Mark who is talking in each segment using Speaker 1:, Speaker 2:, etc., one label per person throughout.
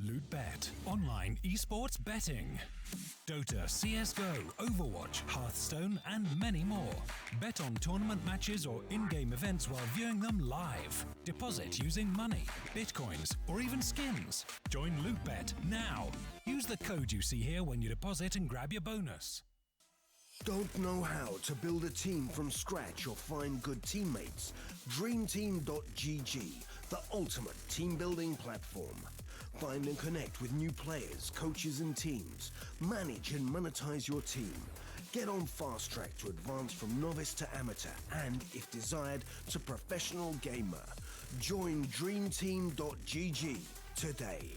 Speaker 1: LootBet, online esports betting. Dota, CSGO, Overwatch, Hearthstone, and many more. Bet on tournament matches or in-game events while viewing them live. Deposit using money, bitcoins, or even skins. Join LootBet now. Use the code you see here when you deposit and grab your bonus.
Speaker 2: Don't know how to build a team from scratch or find good teammates? DreamTeam.gg, the ultimate team building platform. Find and connect with new players, coaches and teams. Manage and monetize your team. Get on fast track to advance from novice to amateur and, if desired, to professional gamer. Join DreamTeam.gg today.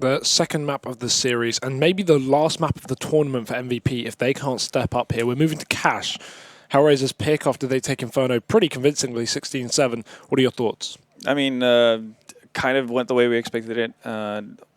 Speaker 3: The second map of the series, and maybe the last map of the tournament for MVP if they can't step up here. We're moving to Cash. HellRaisers pick after they take Inferno pretty convincingly, 16-7. What are your thoughts?
Speaker 4: I mean, kind of went the way we expected it.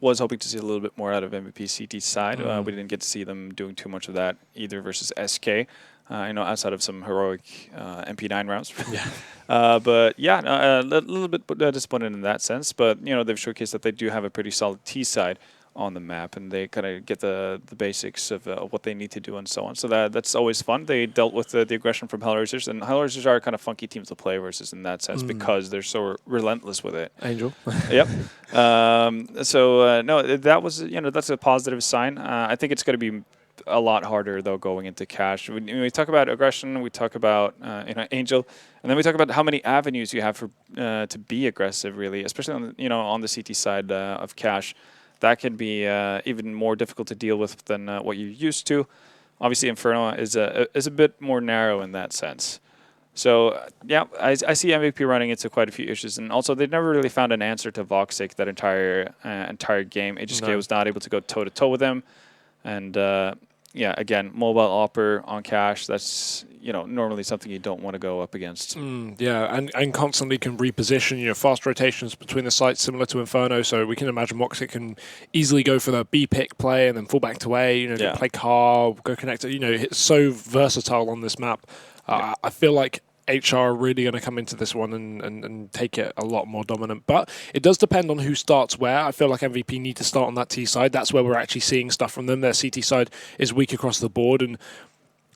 Speaker 4: Was hoping to see a little bit more out of MVP CT side. We didn't get to see them doing too much of that either versus SK. Outside of some heroic MP9 rounds. Yeah. But yeah, a little bit disappointed in that sense. But, they've showcased that they do have a pretty solid T side on the map, and they kind of get the basics of what they need to do and so on. So that's always fun. They dealt with the aggression from HellRaisers, and HellRaisers are kind of funky teams to play versus in that sense because they're so relentless with it.
Speaker 3: Angel.
Speaker 4: Yep. No, that was, that's a positive sign. I think it's going to be a lot harder though going into Cash. We talk about aggression, we talk about Angel, and then we talk about how many avenues you have for to be aggressive, really, especially on on the CT side of Cash. That can be even more difficult to deal with than what you're used to. Obviously, Inferno is a bit more narrow in that sense. So yeah, I see MVP running into quite a few issues, and also they've never really found an answer to Voxic that entire game. HSK was not able to go toe to toe with them, and yeah, again, mobile opper on Cash, that's, normally something you don't want to go up against.
Speaker 3: Yeah, and constantly can reposition, fast rotations between the sites similar to Inferno, so we can imagine Moxic can easily go for the B pick play and then fall back to A, play car, go connect it. It's so versatile on this map. I feel like HR are really going to come into this one and take it a lot more dominant. But it does depend on who starts where. I feel like MVP need to start on that T side. That's where we're actually seeing stuff from them. Their CT side is weak across the board. And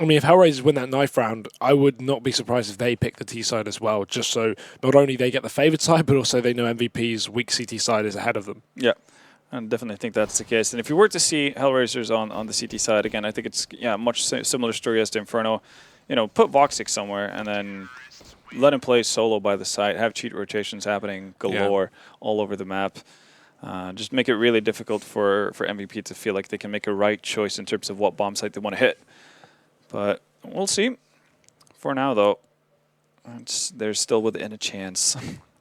Speaker 3: I mean, if HellRaisers win that knife round, I would not be surprised if they pick the T side as well, just so not only they get the favoured side, but also they know MVP's weak CT side is ahead of them.
Speaker 4: Yeah. I definitely think that's the case. And if you were to see HellRaisers on the CT side, again, I think it's much similar story as to Inferno. Put Voxic somewhere and then let him play solo by the side, have cheat rotations happening galore all over the map. Just make it really difficult for MVP to feel like they can make a right choice in terms of what bomb site they want to hit. But we'll see. For now, though, they're still within a chance.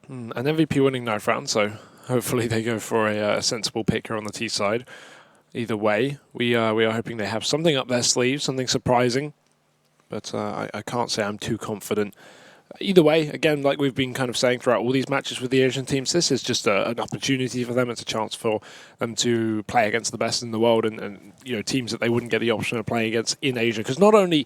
Speaker 3: An MVP winning knife round, so hopefully they go for a sensible pick here on the T side. Either way, we are hoping they have something up their sleeve, something surprising. But I can't say I'm too confident. Either way, again, like we've been kind of saying throughout all these matches with the Asian teams, this is just an opportunity for them. It's a chance for them to play against the best in the world and teams that they wouldn't get the option of playing against in Asia. Because not only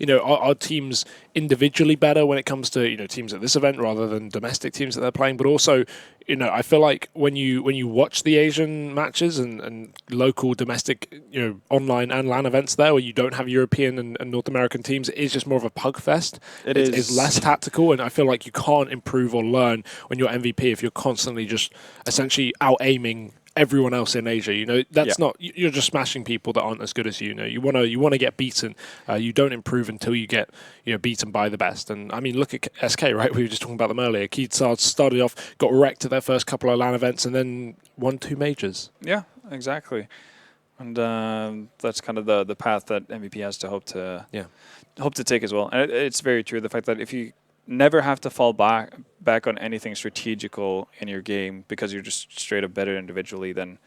Speaker 3: are teams individually better when it comes to teams at this event rather than domestic teams that they're playing, but also you know, I feel like when you watch the Asian matches and local domestic, you know, online and LAN events there, where you don't have European and North American teams, it is just more of a pug fest. It's less tactical, and I feel like you can't improve or learn when you're MVP if you're constantly just essentially out-aiming everyone else in Asia. You know, that's not, you're just smashing people that aren't as good as you. You know, you want to get beaten. You don't improve until you get, you know, beaten by the best. And I mean, look at SK, right? We were just talking about them earlier. Keedsard started off, got wrecked at their first couple of LAN events, and then won 2 majors.
Speaker 4: Yeah, exactly. And that's kind of the path that MVP has to hope to take as well. And it's very true. The fact that if you never have to fall back on anything strategical in your game because you're just straight up better individually, then,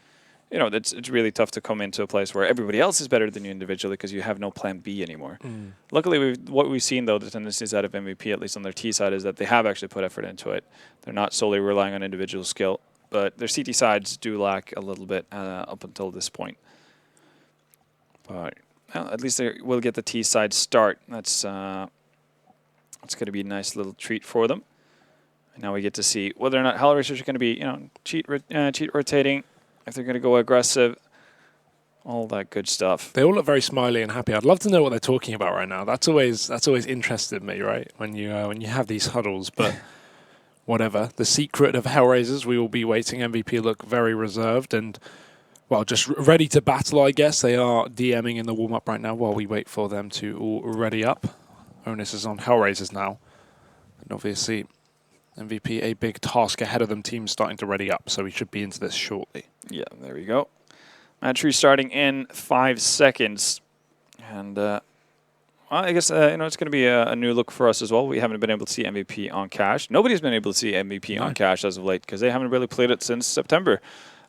Speaker 4: you know, it's really tough to come into a place where everybody else is better than you individually because you have no plan B anymore. Luckily, what we've seen, though, the tendencies out of MVP, at least on their T side, is that they have actually put effort into it. They're not solely relying on individual skill, but their CT sides do lack a little bit up until this point. But well, at least they will get the T side start. That's it's going to be a nice little treat for them. And now we get to see whether or not HellRaisers are going to be, you know, cheat rotating, if they're going to go aggressive, all that good stuff.
Speaker 3: They all look very smiley and happy. I'd love to know what they're talking about right now. That's always interested me, right? When you have these huddles, but whatever. The secret of HellRaisers, we will be waiting. MVP look very reserved and, well, just ready to battle, I guess. They are DMing in the warm-up right now while we wait for them to all ready up. Onus is on HellRaisers now. And obviously, MVP, a big task ahead of them. Teams starting to ready up, so we should be into this shortly.
Speaker 4: Yeah, there we go. Match starting in 5 seconds. And, well, I guess, you know, it's going to be a new look for us as well. We haven't been able to see MVP on Cash. Nobody's been able to see MVP on Cash as of late because they haven't really played it since September.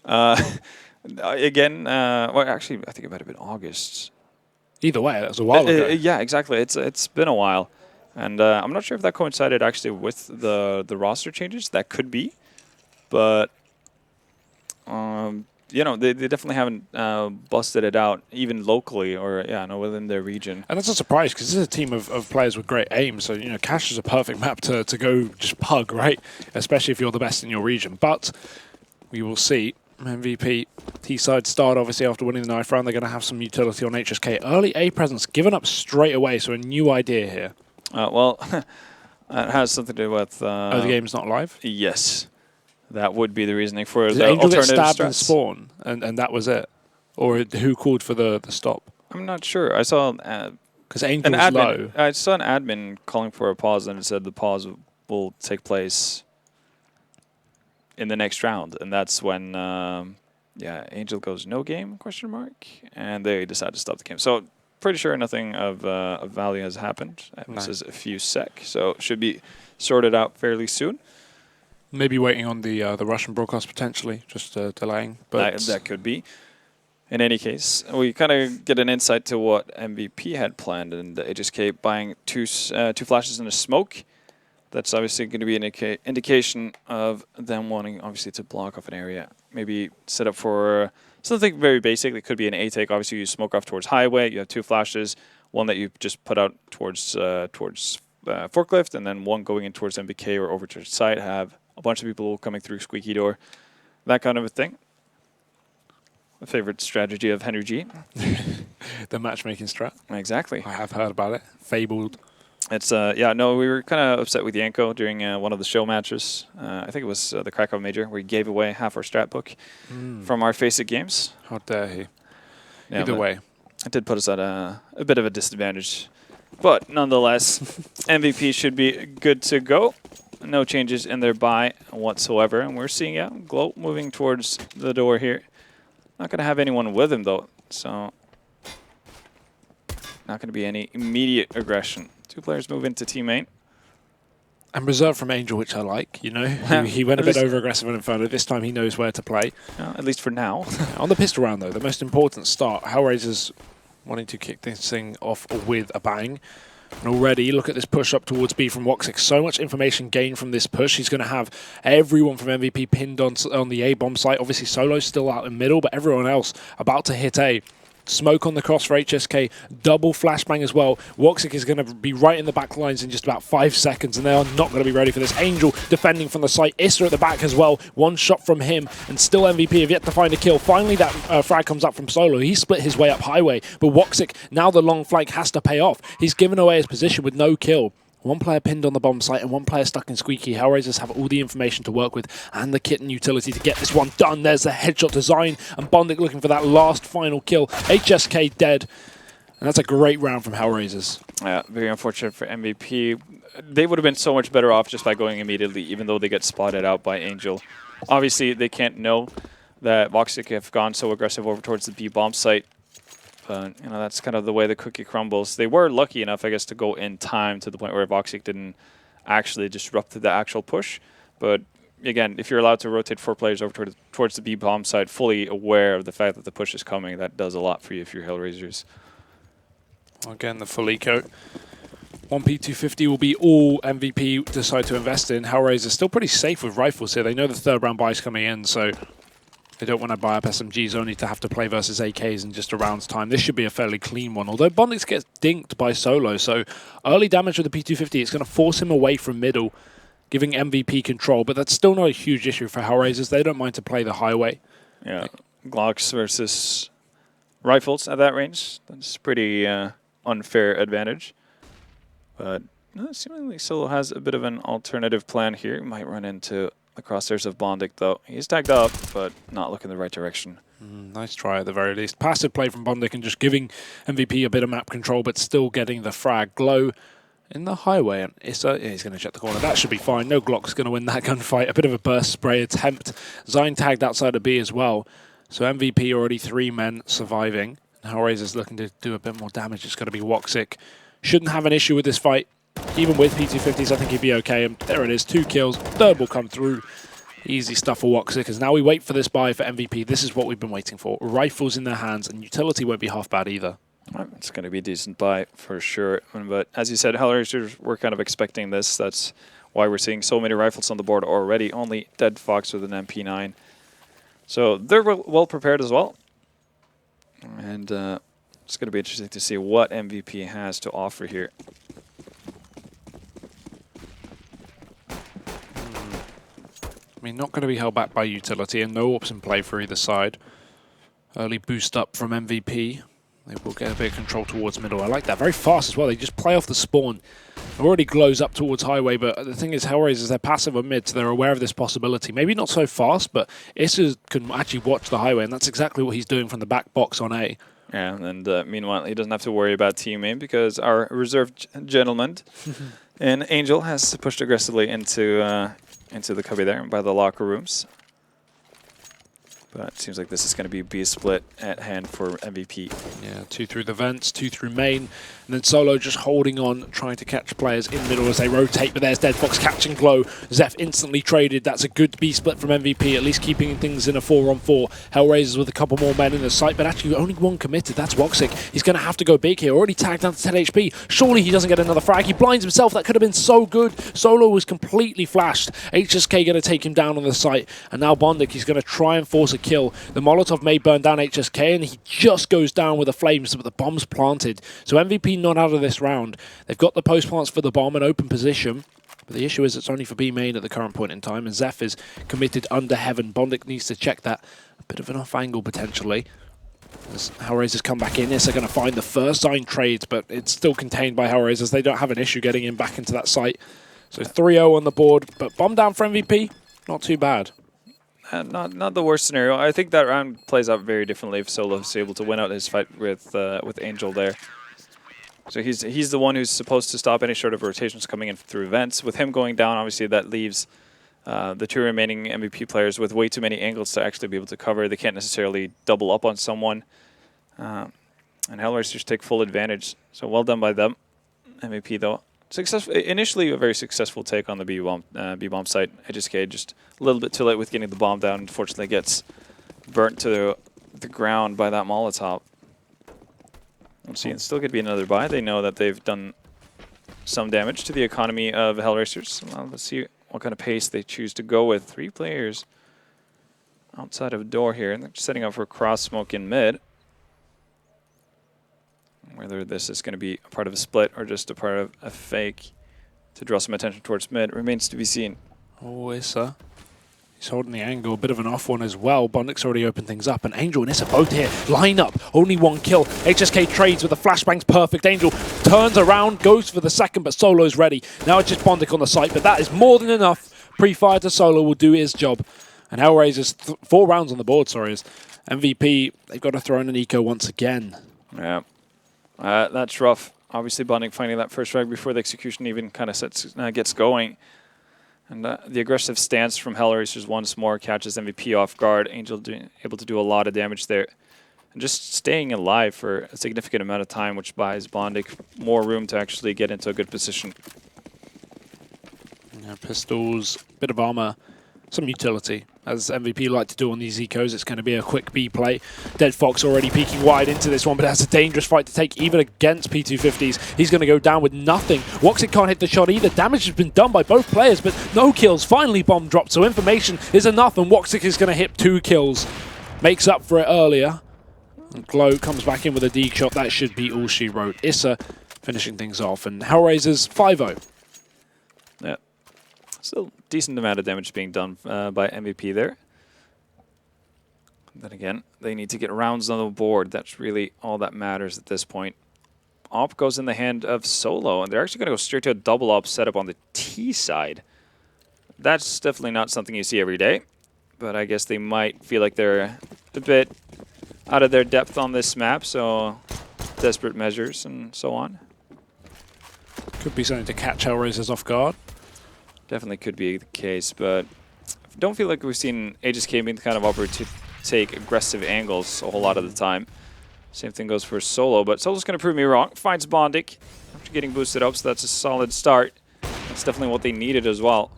Speaker 4: Again, well, actually, I think it might have been August.
Speaker 3: Either way, that was a while ago.
Speaker 4: Yeah, exactly. It's been a while. And I'm not sure if that coincided actually with the roster changes. That could be. But, you know, they definitely haven't busted it out, even locally or, within their region.
Speaker 3: And that's a surprise because this is a team of players with great aim. So, you know, Cash is a perfect map to go just pug, right? Especially if you're the best in your region. But we will see. MVP T-side start, obviously, after winning the knife round. They're going to have some utility on HSK. Early A presence given up straight away, so a new idea here.
Speaker 4: Well, it has something to do with...
Speaker 3: the game's not live?
Speaker 4: Yes. That would be the reasoning for
Speaker 3: Did
Speaker 4: the
Speaker 3: Angel
Speaker 4: alternative
Speaker 3: get stabbed
Speaker 4: strats.
Speaker 3: in spawn, and that was it? Or who called for the stop?
Speaker 4: I'm not sure. I saw...
Speaker 3: Because Angel was low.
Speaker 4: I saw an admin calling for a pause, and it said the pause will take place in the next round, and that's when Angel goes no game ? And they decide to stop the game. So pretty sure nothing of value has happened. This is a few sec, so it should be sorted out fairly soon.
Speaker 3: Maybe waiting on the Russian broadcast potentially, just delaying. But
Speaker 4: that could be. In any case, we kind of get an insight to what MVP had planned, and HSK buying two flashes and a smoke. That's obviously going to be an indication of them wanting, obviously, to block off an area. Maybe set up for something very basic. It could be an A-take. Obviously, you smoke off towards highway. You have 2 flashes, one that you just put out towards forklift, and then one going in towards MBK or over to the site. Have a bunch of people coming through squeaky door, that kind of a thing. A favorite strategy of Henry G.
Speaker 3: The matchmaking strat.
Speaker 4: Exactly.
Speaker 3: I have heard about it. Fabled.
Speaker 4: It's we were kind of upset with Yanko during one of the show matches. I think it was the Krakow Major, where he gave away half our strat book from our Faceit games.
Speaker 3: How dare he?
Speaker 4: Yeah,
Speaker 3: Either way,
Speaker 4: it did put us at a bit of a disadvantage, but nonetheless, MVP should be good to go. No changes in their buy whatsoever, and we're seeing Glow moving towards the door here. Not going to have anyone with him though, so not going to be any immediate aggression. 2 players move into teammate.
Speaker 3: And reserved from Angel, which I like, you know. He went a bit over-aggressive in Inferno. This time he knows where to play.
Speaker 4: At least for now.
Speaker 3: On the pistol round, though, the most important start. HellRaisers wanting to kick this thing off with a bang. And already, look at this push up towards B from Woxic. So much information gained from this push. He's going to have everyone from MVP pinned on the A-bomb site. Obviously, Solo's still out in middle, but everyone else about to hit A. Smoke on the cross for HSK, double flashbang as well. Woxic is going to be right in the back lines in just about 5 seconds, and they are not going to be ready for this. Angel defending from the site, Issa at the back as well. One shot from him, and still MVP have yet to find a kill. Finally, that frag comes up from Solo. He split his way up highway, but Woxic, now the long flank has to pay off. He's given away his position with no kill. One player pinned on the bomb site and one player stuck in Squeaky. HellRaisers have all the information to work with and the kit and utility to get this one done. There's the headshot design, and Bondic looking for that last final kill. HSK dead. And that's a great round from HellRaisers. Yeah,
Speaker 4: very unfortunate for MVP. They would have been so much better off just by going immediately, even though they get spotted out by Angel. Obviously, they can't know that Voxic have gone so aggressive over towards the B bomb site. But, you know, that's kind of the way the cookie crumbles. They were lucky enough, I guess, to go in time to the point where Voxic didn't actually disrupt the actual push. But, again, if you're allowed to rotate 4 players over towards the B bomb side, fully aware of the fact that the push is coming, that does a lot for you if you're HellRaisers.
Speaker 3: Again, the full eco. 1P250 will be all MVP decide to invest in. HellRaisers still pretty safe with rifles here. They know the third round buy is coming in, so they don't want to buy up SMGs only to have to play versus AKs in just a round's time. This should be a fairly clean one, although Bondix gets dinked by Solo, so early damage with the P250, it's going to force him away from middle, giving MVP control, but that's still not a huge issue for HellRaisers. They don't mind to play the highway.
Speaker 4: Yeah, Glocks versus rifles at that range. That's pretty unfair advantage. But seemingly Solo has a bit of an alternative plan here. He might run into the crosshairs of Bondic, though. He's tagged up, but not looking the right direction.
Speaker 3: Nice try at the very least. Passive play from Bondic and just giving MVP a bit of map control, but still getting the frag. Glow in the highway, and Issa, yeah, he's going to check the corner. That should be fine. No Glock's going to win that gunfight. A bit of a burst spray attempt. Zine tagged outside of B as well. So MVP already 3 men surviving. HellRaisers looking to do a bit more damage. It's going to be Woxic. Shouldn't have an issue with this fight. Even with P250s, I think he'd be okay. And there it is, 2 kills. Third will come through. Easy stuff for Woxic. As now we wait for this buy for MVP. This is what we've been waiting for. Rifles in their hands, and utility won't be half bad either.
Speaker 4: It's going to be a decent buy for sure. But as you said, HellRaisers were kind of expecting this. That's why we're seeing so many rifles on the board already. Only Dead Fox with an MP9. So they're well prepared as well. And it's going to be interesting to see what MVP has to offer here.
Speaker 3: I mean, not going to be held back by utility, and no ops in play for either side. Early boost up from MVP. They will get a bit of control towards middle. I like that. Very fast as well. They just play off the spawn. Already glows up towards highway, but the thing is, HellRaisers, they're passive on mid, so they're aware of this possibility. Maybe not so fast, but Issa can actually watch the highway, and that's exactly what he's doing from the back box on A.
Speaker 4: Yeah, and meanwhile, he doesn't have to worry about team aim because our reserve gentleman and Angel has pushed aggressively into the cubby there by the locker rooms. But it seems like this is going to be B split at hand for MVP.
Speaker 3: Yeah, 2 through the vents, 2 through main, and then Solo just holding on, trying to catch players in middle as they rotate, but there's Dead Fox catching Glow. Zeph instantly traded. That's a good B split from MVP, at least keeping things in a 4-on-4. HellRaisers with a couple more men in the site, but actually only one committed. That's Woxic. He's going to have to go big here. Already tagged down to 10 HP. Surely he doesn't get another frag. He blinds himself. That could have been so good. Solo was completely flashed. HSK going to take him down on the site, and now Bondic, he's going to try and force a kill. The Molotov may burn down HSK, and he just goes down with the flames, but the bomb's planted. So MVP not out of this round. They've got the post plants for the bomb in open position, but the issue is it's only for B main at the current point in time, and Zeph is committed under heaven. Bondic needs to check that. A bit of an off angle potentially. As HellRaisers come back in, they're going to find the first Zine trades, but it's still contained by HellRaisers. They don't have an issue getting him back into that site. So 3-0 on the board, but bomb down for MVP, not too bad.
Speaker 4: Not the worst scenario. I think that round plays out very differently if Solo is able to win out his fight with Angel there. So he's the one who's supposed to stop any sort of rotations coming in through events. With him going down, obviously that leaves the 2 remaining MVP players with way too many angles to actually be able to cover. They can't necessarily double up on someone. And HellRaisers take full advantage. So well done by them. MVP though. Initially a very successful take on the B-bomb site. HSK just a little bit too late with getting the bomb down. Unfortunately gets burnt to the ground by that Molotov. Let's see, it's still going to be another buy. They know that they've done some damage to the economy of HellRaisers. Well, let's see what kind of pace they choose to go with. 3 players outside of a door here, and they're setting up for cross smoke in mid. Whether this is going to be a part of a split or just a part of a fake to draw some attention towards mid remains to be seen.
Speaker 3: Oh, Issa. He's holding the angle, a bit of an off one as well. Bondik's already opened things up, and Angel and Issa both here. Line up, only one kill. HSK trades with the flashbangs, perfect. Angel turns around, goes for the second, but Solo's ready. Now it's just Bondik on the site, but that is more than enough. Pre-fire to Solo will do his job. And HellRaisers, 4 rounds on the board, sorry, is MVP. They've got to throw in an eco once again.
Speaker 4: Yeah, that's rough. Obviously, Bondik finding that first frag before the execution even kind of gets going. And the aggressive stance from HellRaisers once more catches MVP off guard. Angel able to do a lot of damage there. And just staying alive for a significant amount of time, which buys Bondik more room to actually get into a good position.
Speaker 3: Yeah, pistols, bit of armor, some utility. As MVP like to do on these ecos, it's going to be a quick B play. Dead Fox already peeking wide into this one, but that's a dangerous fight to take even against P250s. He's going to go down with nothing. Woxic can't hit the shot either. Damage has been done by both players, but no kills. Finally bomb dropped, so information is enough, and Woxic is going to hit 2 kills. Makes up for it earlier. And Glow comes back in with a D shot. That should be all she wrote. Issa finishing things off, and HellRaisers 5-0.
Speaker 4: Yeah. Still decent amount of damage being done by MVP there. Then again, they need to get rounds on the board. That's really all that matters at this point. Op goes in the hand of Solo, and they're actually going to go straight to a double op setup on the T side. That's definitely not something you see every day, but I guess they might feel like they're a bit out of their depth on this map, so desperate measures and so on.
Speaker 3: Could be something to catch HellRaisers off guard.
Speaker 4: Definitely could be the case, but I don't feel like we've seen HSK being the kind of operator to take aggressive angles a whole lot of the time. Same thing goes for Solo, but Solo's going to prove me wrong. Finds Bondik after getting boosted up, so that's a solid start. That's definitely what they needed as well.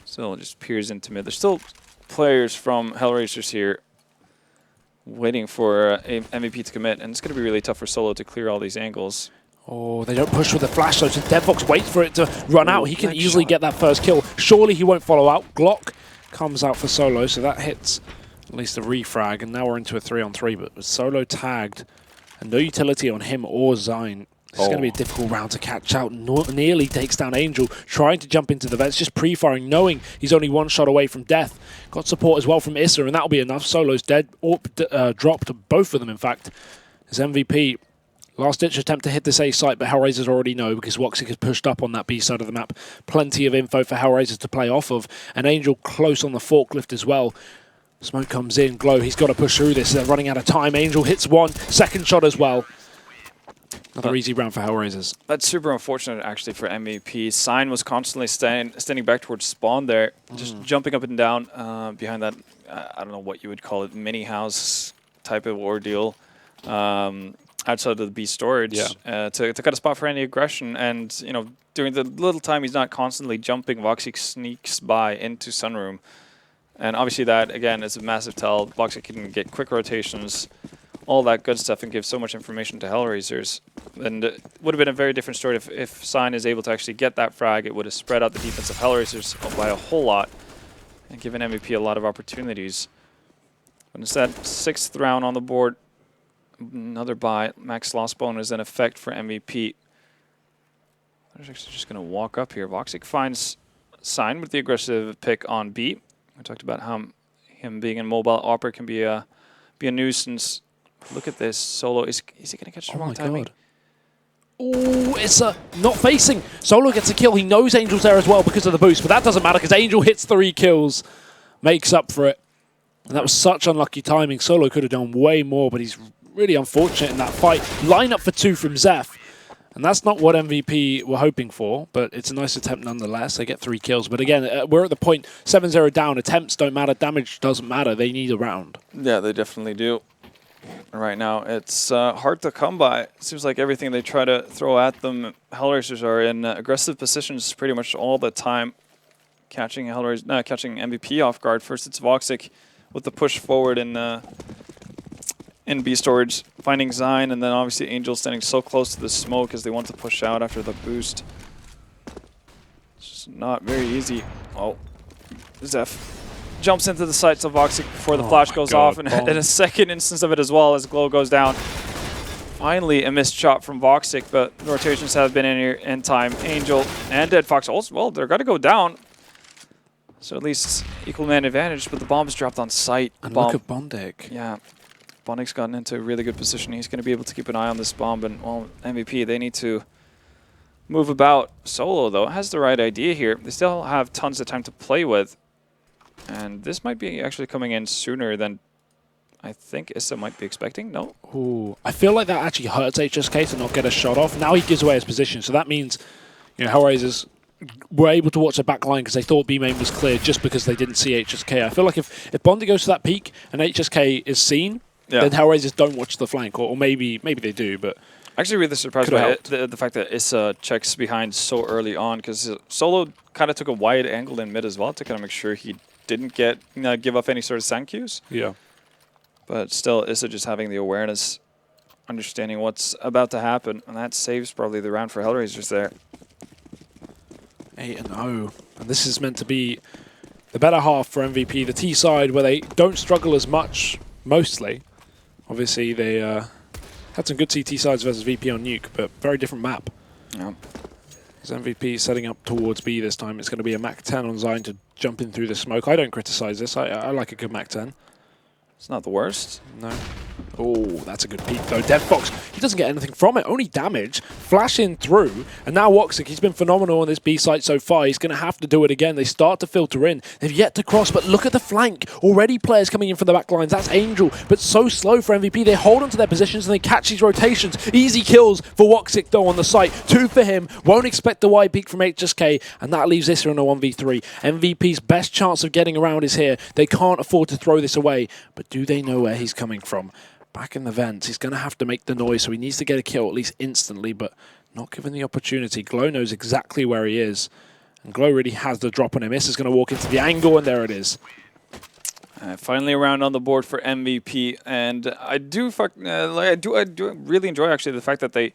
Speaker 4: Still just peers into mid. There's still players from HellRaisers here waiting for a MVP to commit, and it's going to be really tough for Solo to clear all these angles.
Speaker 3: Oh, they don't push with the flash, so Dead Fox waits for it to run out. He can easily get that first kill. Surely he won't follow out. Glock comes out for Solo, so that hits at least a refrag, and now we're into a 3-on-3, but with Solo tagged and no utility on him or Zine, this is going to be a difficult round to catch out. Nearly takes down Angel, trying to jump into the vents, just pre-firing, knowing he's only 1 shot away from death. Got support as well from Issa, and that'll be enough. Solo's dead, or dropped, both of them in fact. His MVP. Last-ditch attempt to hit this A site, but HellRaisers already know because Woxic has pushed up on that B side of the map. Plenty of info for HellRaisers to play off of. And Angel close on the forklift as well. Smoke comes in. Glow, he's got to push through this. They're running out of time. Angel hits 1. Second shot as well. Another easy round for HellRaisers.
Speaker 4: That's super unfortunate, actually, for MVP. Sign was constantly standing back towards spawn there, just jumping up and down behind that, I don't know what you would call it, mini house type of ordeal. Outside of the B storage to cut a spot for any aggression. And, you know, during the little time he's not constantly jumping, Voxic sneaks by into Sunroom. And obviously that, again, is a massive tell. Voxic can get quick rotations, all that good stuff, and give so much information to HellRaisers. And it would have been a very different story if Sign is able to actually get that frag. It would have spread out the defense of HellRaisers by a whole lot and given MVP a lot of opportunities. But instead, 6th round on the board. Another buy. Max loss bonus in effect for MVP. They're actually just going to walk up here. Voxic finds Sign with the aggressive pick on B. We talked about how him being in mobile opera can be a nuisance. Look at this. Solo. Is he going to catch the wrong timing?
Speaker 3: God. Oh, it's not facing. Solo gets a kill. He knows Angel's there as well because of the boost, but that doesn't matter because Angel hits 3 kills. Makes up for it. And that was such unlucky timing. Solo could have done way more, but he's really unfortunate in that fight. Line up for 2 from Zeph. And that's not what MVP were hoping for, but it's a nice attempt nonetheless. They get 3 kills. But again, we're at the point 7-0 down. Attempts don't matter. Damage doesn't matter. They need a round.
Speaker 4: Yeah, they definitely do. Right now, it's hard to come by. It seems like everything they try to throw at them, HellRaisers are in aggressive positions pretty much all the time. Catching MVP off guard. First, it's Voxic with the push forward in B storage, finding Zine, and then obviously Angel standing so close to the smoke as they want to push out after the boost. It's just not very easy. Oh, Zeph jumps into the sights of Voxic before the flash goes off, and a second instance of it as well as Glow goes down. Finally, a missed shot from Voxic, but the rotations have been in here in time. Angel and Dead Fox also, well, they're going to go down. So at least equal man advantage, but the bomb's dropped on site.
Speaker 3: And look at Bondic.
Speaker 4: Yeah, Bondic's gotten into a really good position. He's going to be able to keep an eye on this bomb, and well, MVP, they need to move about. Solo, though, has the right idea here. They still have tons of time to play with, and this might be actually coming in sooner than I think Issa might be expecting. No?
Speaker 3: Ooh, I feel like that actually hurts HSK to not get a shot off. Now he gives away his position, so that means, you know, HellRaisers were able to watch the back line because they thought B main was clear just because they didn't see HSK. I feel like if Bondi goes to that peak and HSK is seen, then HellRaisers don't watch the flank, or maybe they do, but...
Speaker 4: Actually really surprised by the fact that Issa checks behind so early on, because Solo kind of took a wide angle in mid as well to kind of make sure he didn't get give off any sort of sound cues.
Speaker 3: Yeah.
Speaker 4: But still, Issa just having the awareness, understanding what's about to happen, and that saves probably the round for HellRaisers there.
Speaker 3: 8-0. And this is meant to be the better half for MVP, the T side, where they don't struggle as much, mostly. Obviously, they had some good CT sides versus VP on Nuke, but very different map.
Speaker 4: Yeah.
Speaker 3: As MVP setting up towards B this time, it's going to be a Mac 10 on Zion to jump in through the smoke. I don't criticize this. I like a good Mac 10.
Speaker 4: It's not the worst.
Speaker 3: No. Oh, that's a good peek, though. Dead Fox, he doesn't get anything from it, only damage. Flashing through, and now Woxic, he's been phenomenal on this B site so far. He's going to have to do it again. They start to filter in. They've yet to cross, but look at the flank. Already players coming in from the back lines. That's Angel, but so slow for MVP. They hold onto their positions and they catch these rotations. Easy kills for Woxic, though, on the site. 2 for him. Won't expect the wide peek from HSK, and that leaves Issa in a 1v3. MVP's best chance of getting around is here. They can't afford to throw this away, but do they know where he's coming from? Back in the vents, he's going to have to make the noise, so he needs to get a kill at least instantly, but not given the opportunity. Glow knows exactly where he is, and Glow really has the drop on him. Issa's going to walk into the angle, and there it is.
Speaker 4: Finally a round on the board for MVP, and I do really enjoy actually the fact that they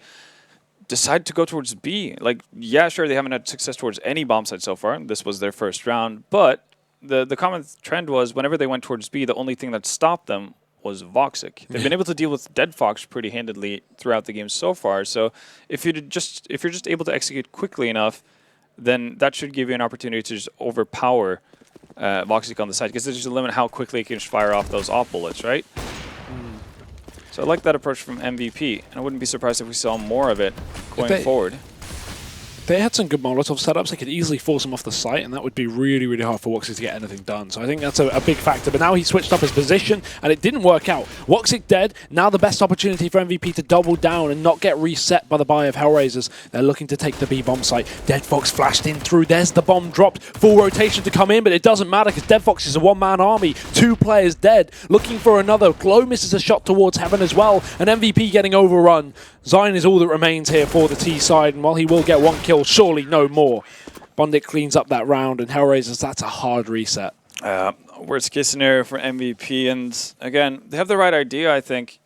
Speaker 4: decide to go towards B. Like, yeah, sure, they haven't had success towards any bomb site so far. This was their first round, but the common trend was whenever they went towards B, the only thing that stopped them was Voxic. They've been able to deal with Dead Fox pretty handedly throughout the game so far. So if you're just able to execute quickly enough, then that should give you an opportunity to just overpower Voxic on the side, because there's just a limit how quickly it can just fire off those op bullets, right? So I like that approach from MVP, and I wouldn't be surprised if we saw more of it going forward.
Speaker 3: They had some good Molotov setups. They could easily force him off the site, and that would be really, really hard for Woxic to get anything done. So I think that's a big factor. But now he switched up his position, and it didn't work out. Woxic dead. Now the best opportunity for MVP to double down and not get reset by the buy of HellRaisers. They're looking to take the B bomb site. Dead Fox flashed in through. There's the bomb dropped. Full rotation to come in, but it doesn't matter because Dead Fox is a one-man army. 2 players dead. Looking for another. Glow misses a shot towards heaven as well, and MVP getting overrun. Zion is all that remains here for the T side, and while he will get 1 kill, surely no more. Bondic cleans up that round, and HellRaisers, that's a hard reset.
Speaker 4: Worst case scenario for MVP, and again, they have the right idea, I think.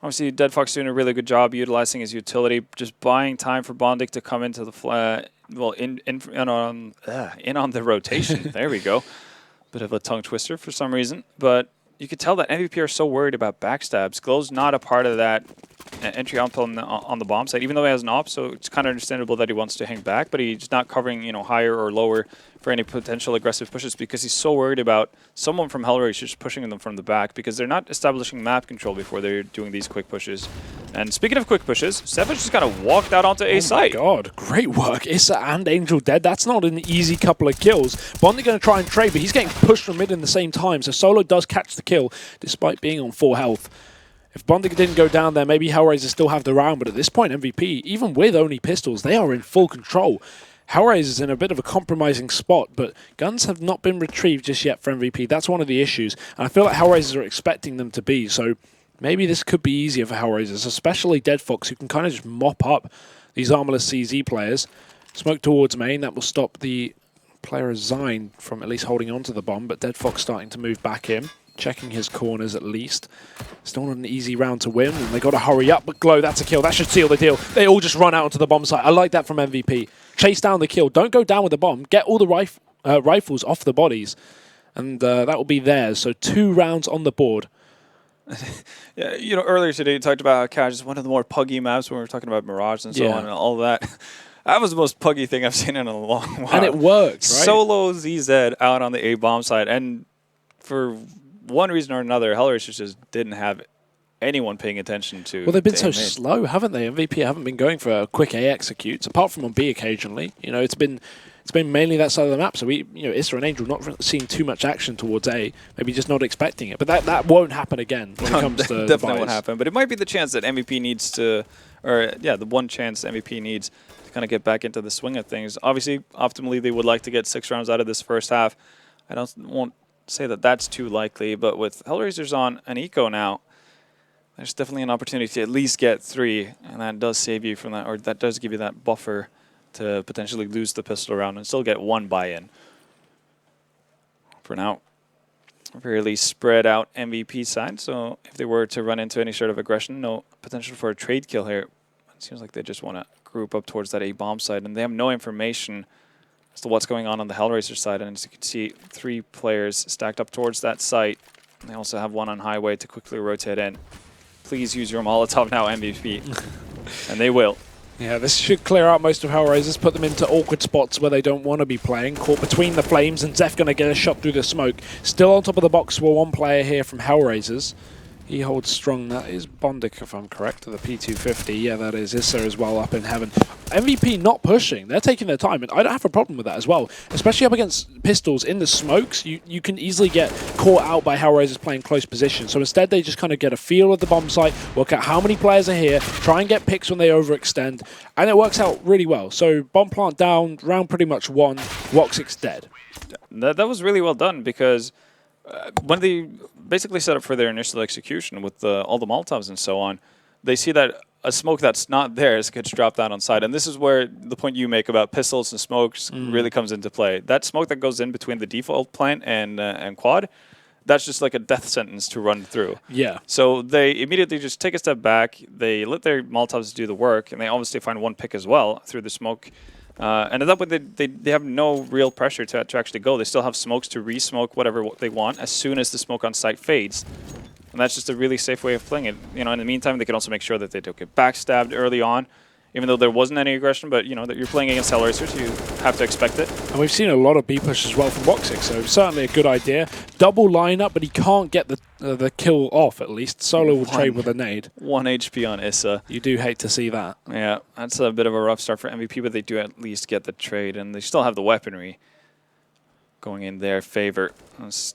Speaker 4: Obviously, Dead Fox doing a really good job utilizing his utility, just buying time for Bondic to come into the in on the rotation. There we go. Bit of a tongue twister for some reason, but you could tell that MVP are so worried about backstabs. Glow's not a part of that entry on the bomb side, even though he has an op, so it's kind of understandable that he wants to hang back, but he's not covering, you know, higher or lower for any potential aggressive pushes because he's so worried about someone from HellRaisers just pushing them from the back because they're not establishing map control before they're doing these quick pushes. And speaking of quick pushes, Savage just kind of walked out onto A site.
Speaker 3: Oh my god, great work. Issa and Angel dead. That's not an easy couple of kills. Bondi going to try and trade, but he's getting pushed from mid in the same time, so Solo does catch the kill despite being on 4 health. If Bondic didn't go down there, maybe HellRaisers still have the round, but at this point, MVP, even with only pistols, they are in full control. HellRaisers in a bit of a compromising spot, but guns have not been retrieved just yet for MVP. That's one of the issues, and I feel like HellRaisers are expecting them to be, so maybe this could be easier for HellRaisers, especially Dead Fox, who can kind of just mop up these armorless CZ players. Smoke towards main, that will stop the player as Zine from at least holding on to the bomb, but Dead Fox starting to move back in. Checking his corners at least. Still not an easy round to win, and they got to hurry up, but Glow, that's a kill. That should seal the deal. They all just run out onto the bomb site. I like that from MVP. Chase down the kill. Don't go down with the bomb. Get all the rifles off the bodies, and that will be theirs. So 2 rounds on the board
Speaker 4: Yeah, earlier today you talked about how Cash is one of the more puggy maps when we were talking about Mirage and so on and all that. That was the most puggy thing I've seen in a long while.
Speaker 3: And it worked, right?
Speaker 4: Solo ZZ out on the A bomb side, and for one reason or another, HellRaisers just didn't have anyone paying attention to.
Speaker 3: Well, they've been so slow, haven't they? MVP haven't been going for quick A executes, apart from on B occasionally. It's been mainly that side of the map. So Issa and Angel not seeing too much action towards A, maybe just not expecting it. But that won't happen again when it comes to
Speaker 4: definitely won't happen. But it might be the chance that MVP needs to, the one chance MVP needs to kind of get back into the swing of things. Obviously, optimally, they would like to get 6 rounds out of this first half. I won't say that that's too likely, but with HellRaisers on an eco now, there's definitely an opportunity to at least get 3, and that does save you from that, or that does give you that buffer to potentially lose the pistol round and still get 1 buy-in. For now, fairly spread out MVP side, so if they were to run into any sort of aggression, no potential for a trade kill here. It seems like they just want to group up towards that A-bomb side, and they have no information as to what's going on the HellRaiser side. And as you can see, 3 players stacked up towards that site. They also have 1 on highway to quickly rotate in. Please use your Molotov now, MVP. And they will.
Speaker 3: Yeah, this should clear out most of HellRaisers, put them into awkward spots where they don't want to be playing. Caught between the flames, and Zeph going to get a shot through the smoke. Still on top of the box for 1 player here from HellRaisers. He holds strong. That is Bondic, if I'm correct, to the P250. Yeah, that is Issa as well up in heaven. MVP not pushing. They're taking their time, and I don't have a problem with that as well. Especially up against pistols in the smokes, you can easily get caught out by HellRaisers playing close position. So instead, they just kind of get a feel of the bomb site, work out how many players are here, try and get picks when they overextend, and it works out really well. So bomb plant down, round pretty much 1, Woxic's dead.
Speaker 4: That was really well done, because when they basically set up for their initial execution with all the Molotovs and so on, they see that a smoke that's not theirs gets dropped down on side. And this is where the point you make about pistols and smokes really comes into play. That smoke that goes in between the default plant and quad, that's just like a death sentence to run through.
Speaker 3: Yeah.
Speaker 4: So they immediately just take a step back, they let their Molotovs do the work, and they obviously find 1 pick as well through the smoke. And at that point, they have no real pressure to actually go. They still have smokes to re-smoke whatever they want as soon as the smoke on site fades. And that's just a really safe way of playing it. In the meantime, they can also make sure that they don't get backstabbed early on, even though there wasn't any aggression. But, that you're playing against HellRaisers, you have to expect it.
Speaker 3: And we've seen a lot of B push as well from Woxic, so certainly a good idea. Double lineup, but he can't get the kill off, at least. Solo will trade with a nade.
Speaker 4: 1 HP on Issa.
Speaker 3: You do hate to see that.
Speaker 4: Yeah, that's a bit of a rough start for MVP, but they do at least get the trade, and they still have the weaponry going in their favor.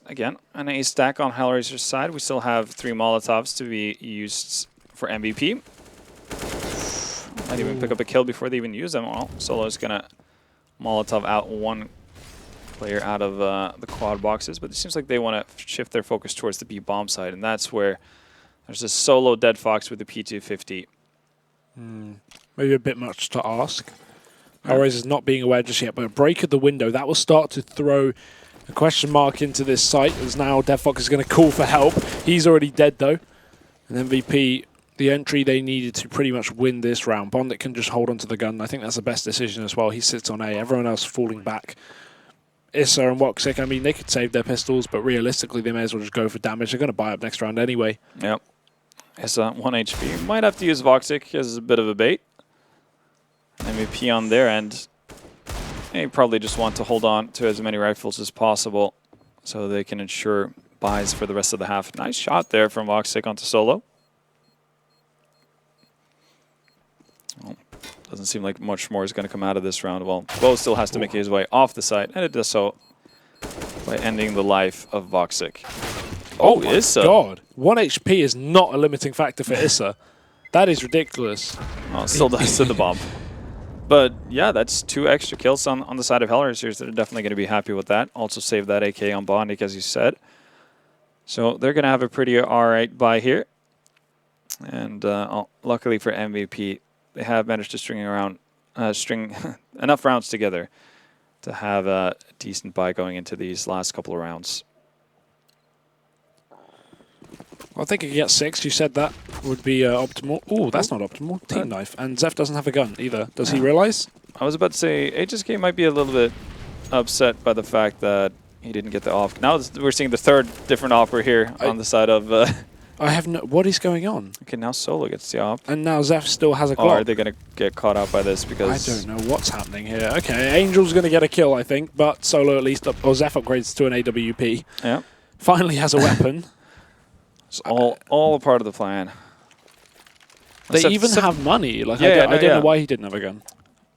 Speaker 4: Again, an A stack on HellRaiser's side. We still have 3 Molotovs to be used for MVP. Might even pick up a kill before they even use them. Well, Solo's going to Molotov out 1 player out of the quad boxes, but it seems like they want to shift their focus towards the B bomb side, and that's where there's a solo dead fox with the P250.
Speaker 3: Maybe a bit much to ask. HellRaisers not being aware just yet, but a break at the window, that will start to throw a question mark into this site, as now Dead Fox is going to call for help. He's already dead, though. And MVP, the entry they needed to pretty much win this round. Bondic can just hold onto the gun. I think that's the best decision as well. He sits on A. Everyone else falling back. Issa and Woxic, I mean, they could save their pistols, but realistically, they may as well just go for damage. They're going to buy up next round anyway.
Speaker 4: Yep. Issa, 1 HP. Might have to use Woxic as a bit of a bait. MVP on their end. They probably just want to hold on to as many rifles as possible so they can ensure buys for the rest of the half. Nice shot there from Woxic onto Solo. Well, doesn't seem like much more is going to come out of this round. Well, Bo still has to make his way off the site, and it does so by ending the life of Woxic.
Speaker 3: Oh my
Speaker 4: Issa.
Speaker 3: God. 1 HP is not a limiting factor for Issa. That is ridiculous.
Speaker 4: Oh, still does to the bomb. But yeah, that's 2 extra kills on the side of HellRaisers. They're definitely going to be happy with that. Also save that AK on Bondic, as you said. So they're going to have a pretty alright buy here. And luckily for MVP, they have managed to string enough rounds together to have a decent buy going into these last couple of rounds.
Speaker 3: I think if you get 6, you said that would be optimal. Oh, that's not optimal. Team knife. And Zeph doesn't have a gun either. Does he realize?
Speaker 4: I was about to say, HSK might be a little bit upset by the fact that he didn't get the off. Now we're seeing the 3rd different offer here on the side of
Speaker 3: I have no... What is going on?
Speaker 4: Okay, now Solo gets the op.
Speaker 3: And now Zeph still has a Glock.
Speaker 4: Or are they going to get caught out by this? Because
Speaker 3: I don't know what's happening here. Okay, Angel's going to get a kill, I think, but Solo at least... Or Zeph upgrades to an AWP.
Speaker 4: Yeah.
Speaker 3: Finally has a weapon.
Speaker 4: It's all a part of the plan.
Speaker 3: They even have money. Like
Speaker 4: I
Speaker 3: don't know why he didn't have a gun.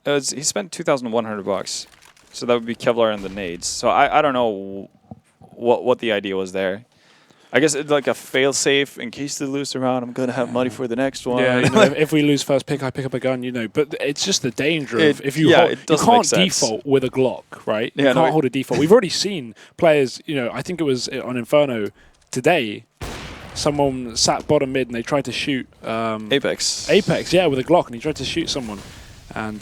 Speaker 4: He spent $2,100, so that would be Kevlar and the nades. So I don't know what the idea was there. I guess it's like a fail-safe in case they lose the round. I'm gonna have money for the next one.
Speaker 3: Yeah, you know, if we lose first pick, I pick up a gun. You know, but it's just the danger of if you hold, you can't default with a Glock, right? You can't hold a default. We've already seen players. You know, I think it was on Inferno today. Someone sat bottom mid and they tried to shoot
Speaker 4: Apex.
Speaker 3: Apex, yeah, with a Glock, and he tried to shoot someone, and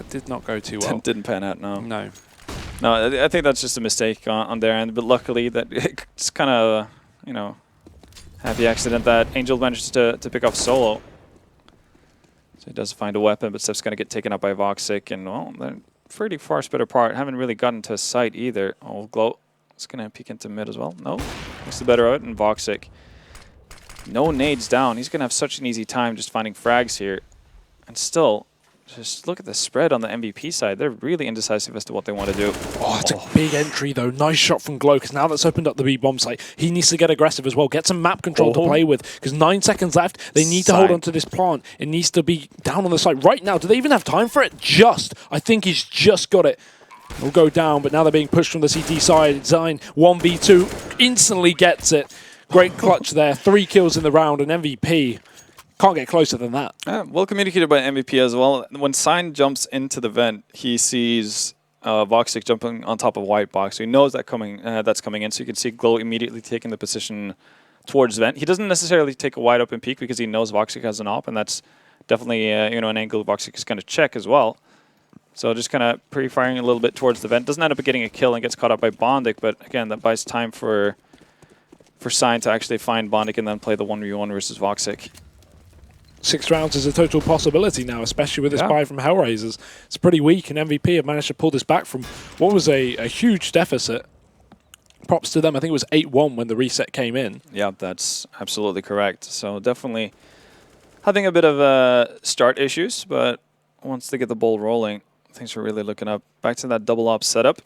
Speaker 3: did not go too well.
Speaker 4: Didn't pan out. No.
Speaker 3: No,
Speaker 4: I think that's just a mistake on their end. But luckily, that it's kind of happy accident that Angel managed to pick off Solo. So he does find a weapon, but Steph's going to get taken up by Voxic, and well, they're pretty far spread apart. Haven't really gotten to sight either. Oh, Glow is going to peek into mid as well. No, makes the better of it, and Voxic. No nades down. He's going to have such an easy time just finding frags here. And still, just look at the spread on the MVP side. They're really indecisive as to what they want to do.
Speaker 3: Oh, it's a big entry, though. Nice shot from Glow, because now that's opened up the B-bomb site, he needs to get aggressive as well. Get some map control to play with, because 9 seconds left. They need to hold on to this plant. It needs to be down on the site right now. Do they even have time for it? I think he's just got it. It'll go down, but now they're being pushed from the CT side. Zine, 1v2, instantly gets it. Great clutch there. 3 kills in the round, and MVP can't get closer than that.
Speaker 4: Well communicated by MVP as well. When Sign jumps into the vent, he sees Voxic jumping on top of White Box. So he knows that that's coming in. So you can see Glow immediately taking the position towards vent. He doesn't necessarily take a wide open peek because he knows Voxic has an op, and that's definitely an angle Voxic is going to check as well. So just kind of pre-firing a little bit towards the vent. Doesn't end up getting a kill and gets caught up by Bondic, but again, that buys time for Sign to actually find Bondic and then play the 1v1 versus Voxic.
Speaker 3: 6 rounds is a total possibility now, especially with this buy from HellRaisers. It's pretty weak, and MVP have managed to pull this back from what was a huge deficit. Props to them. I think it was 8-1 when the reset came in.
Speaker 4: Yeah, that's absolutely correct. So definitely having a bit of start issues, but once they get the ball rolling, things are really looking up. Back to that double op setup.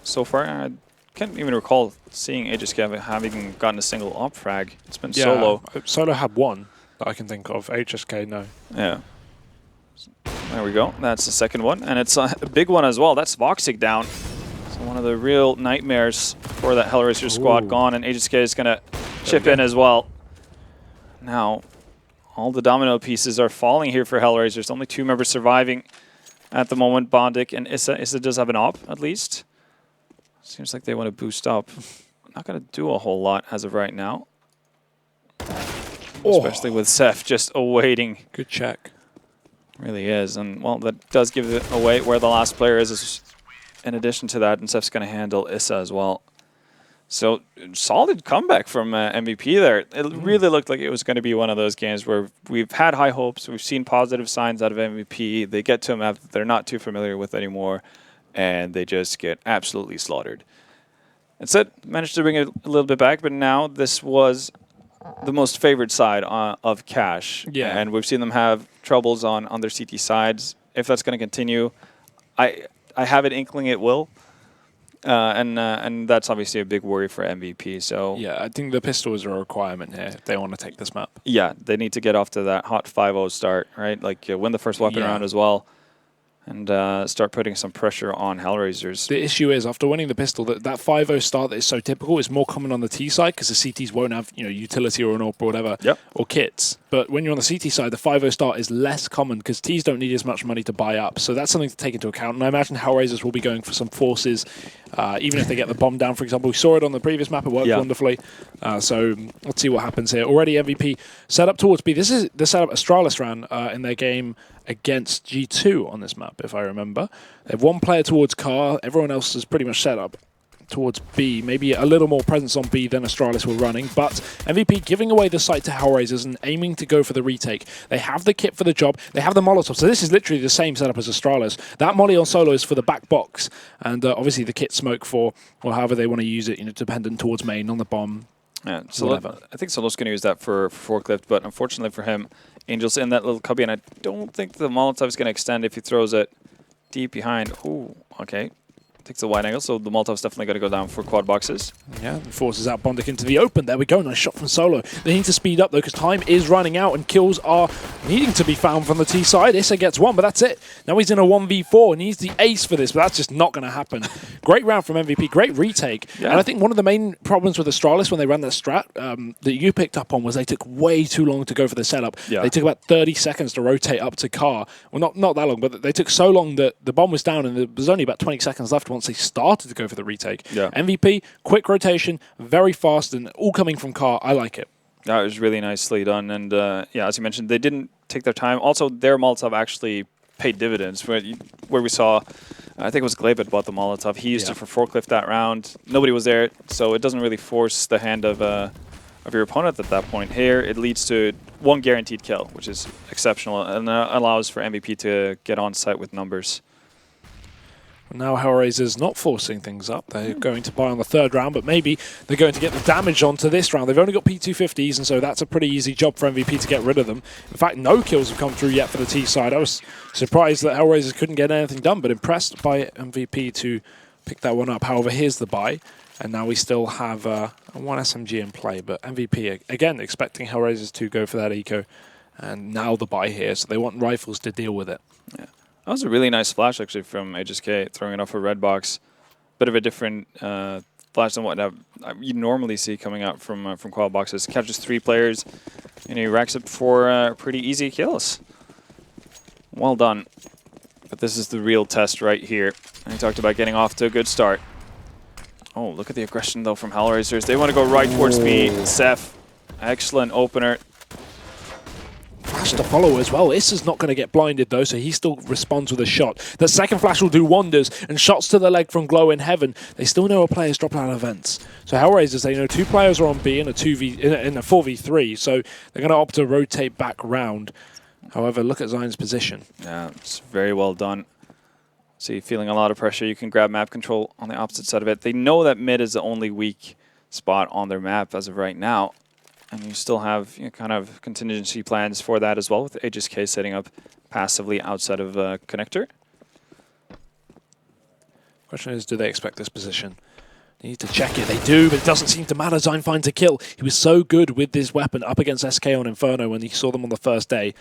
Speaker 4: So far, I can't even recall seeing HSK having gotten a single op frag. It's been Solo.
Speaker 3: Solo had one that I can think of. HSK, no.
Speaker 4: Yeah. There we go. That's the second one. And it's a big one as well. That's Voxic down. So one of the real nightmares for that HellRaiser squad gone. And HSK is going to chip in as well. Now, all the domino pieces are falling here for HellRaisers. Only 2 members surviving at the moment. Bondic and Issa. Issa does have an op, at least. Seems like they want to boost up. Not going to do a whole lot as of right now. Especially with Seth just awaiting.
Speaker 3: Good check.
Speaker 4: Really is. And, well, that does give it away where the last player is in addition to that. And Seth's going to handle Issa as well. So, solid comeback from MVP there. It really looked like it was going to be one of those games where we've had high hopes. We've seen positive signs out of MVP. They get to a map that they're not too familiar with anymore. And they just get absolutely slaughtered. That's it. Managed to bring it a little bit back, but now this was the most favored side of Cash.
Speaker 3: Yeah.
Speaker 4: And we've seen them have troubles on their CT sides. If that's going to continue, I have an inkling it will. And that's obviously a big worry for MVP. So
Speaker 3: yeah, I think the pistol is a requirement here if they want to take this map.
Speaker 4: Yeah, they need to get off to that hot 5-0 start, right? Like win the first weapon round as well. And start putting some pressure on HellRaisers.
Speaker 3: The issue is, after winning the pistol, that 5-0 start that is so typical is more common on the T side because the CTs won't have utility or an AWP or whatever, or kits. But when you're on the CT side, the 5-0 start is less common because Ts don't need as much money to buy up. So that's something to take into account. And I imagine HellRaisers will be going for some forces, even if they get the bomb down, for example. We saw it on the previous map. It worked wonderfully. So let's see what happens here. Already MVP set up towards B. This is the setup Astralis ran in their game against G2 on this map, if I remember. They have 1 player towards car. Everyone else is pretty much set up towards B. Maybe a little more presence on B than Astralis were running, but MVP giving away the site to HellRaisers and aiming to go for the retake. They have the kit for the job. They have the Molotov. So this is literally the same setup as Astralis. That molly on Solo is for the back box, and obviously the kit smoke for, or however they want to use it, dependent towards main on the bomb.
Speaker 4: Yeah, so I think Solo's going to use that for forklift, but unfortunately for him, Angel's in that little cubby, and I don't think the Molotov is going to extend if he throws it deep behind. Ooh, okay. Takes a wide angle, so the Molotov's definitely got to go down for quad boxes.
Speaker 3: Yeah, and forces out Bondic into the open. There we go. Nice shot from Solo. They need to speed up, though, because time is running out, and kills are needing to be found from the T side. Issa gets one, but that's it. Now he's in a 1v4, and he needs the ace for this, but that's just not going to happen. Great round from MVP. Great retake. Yeah. And I think one of the main problems with Astralis when they ran that strat that you picked up on was they took way too long to go for the setup. Yeah. They took about 30 seconds to rotate up to car. Well, not that long, but they took so long that the bomb was down, and there was only about 20 seconds left once they started to go for the retake. Yeah. MVP, quick rotation, very fast, and all coming from car. I like it.
Speaker 4: That was really nicely done. And yeah, as you mentioned, they didn't take their time. Also, their Molotov actually paid dividends. Where we saw, I think it was Glebet bought the Molotov. He used it for forklift that round. Nobody was there, so it doesn't really force the hand of your opponent at that point. Here, it leads to one guaranteed kill, which is exceptional, and allows for MVP to get on site with numbers.
Speaker 3: Now HellRaisers not forcing things up. They're going to buy on the third round, but maybe they're going to get the damage onto this round. They've only got P250s, and so that's a pretty easy job for MVP to get rid of them. In fact, no kills have come through yet for the T side. I was surprised that HellRaisers couldn't get anything done, but impressed by MVP to pick that one up. However, here's the buy, and now we still have one SMG in play, but MVP, again, expecting HellRaisers to go for that eco, and now the buy here, so they want rifles to deal with it.
Speaker 4: Yeah. That was a really nice flash, actually, from HSK, throwing it off a red box. Bit of a different flash than what you normally see coming out from quad boxes. Catches 3 players, and he racks up 4 pretty easy kills. Well done. But this is the real test right here. And he talked about getting off to a good start. Oh, look at the aggression, though, from HellRaisers. They want to go right towards me. Seth, excellent opener.
Speaker 3: Flash to follow as well. Issa's not going to get blinded, though, so he still responds with a shot. The second flash will do wonders, and shots to the leg from Glow in heaven. They still know a player's dropping out of events. So HellRaisers, they know 2 players are on B in a 4v3, so they're going to opt to rotate back round. However, look at Zion's position.
Speaker 4: Yeah, it's very well done. See, feeling a lot of pressure. You can grab map control on the opposite side of it. They know that mid is the only weak spot on their map as of right now. And you still have kind of contingency plans for that as well, with HSK setting up passively outside of connector.
Speaker 3: Question is, do they expect this position? They need to check it. They do, but it doesn't seem to matter. Zine finds a kill. He was so good with this weapon up against SK on Inferno when he saw them on the first day.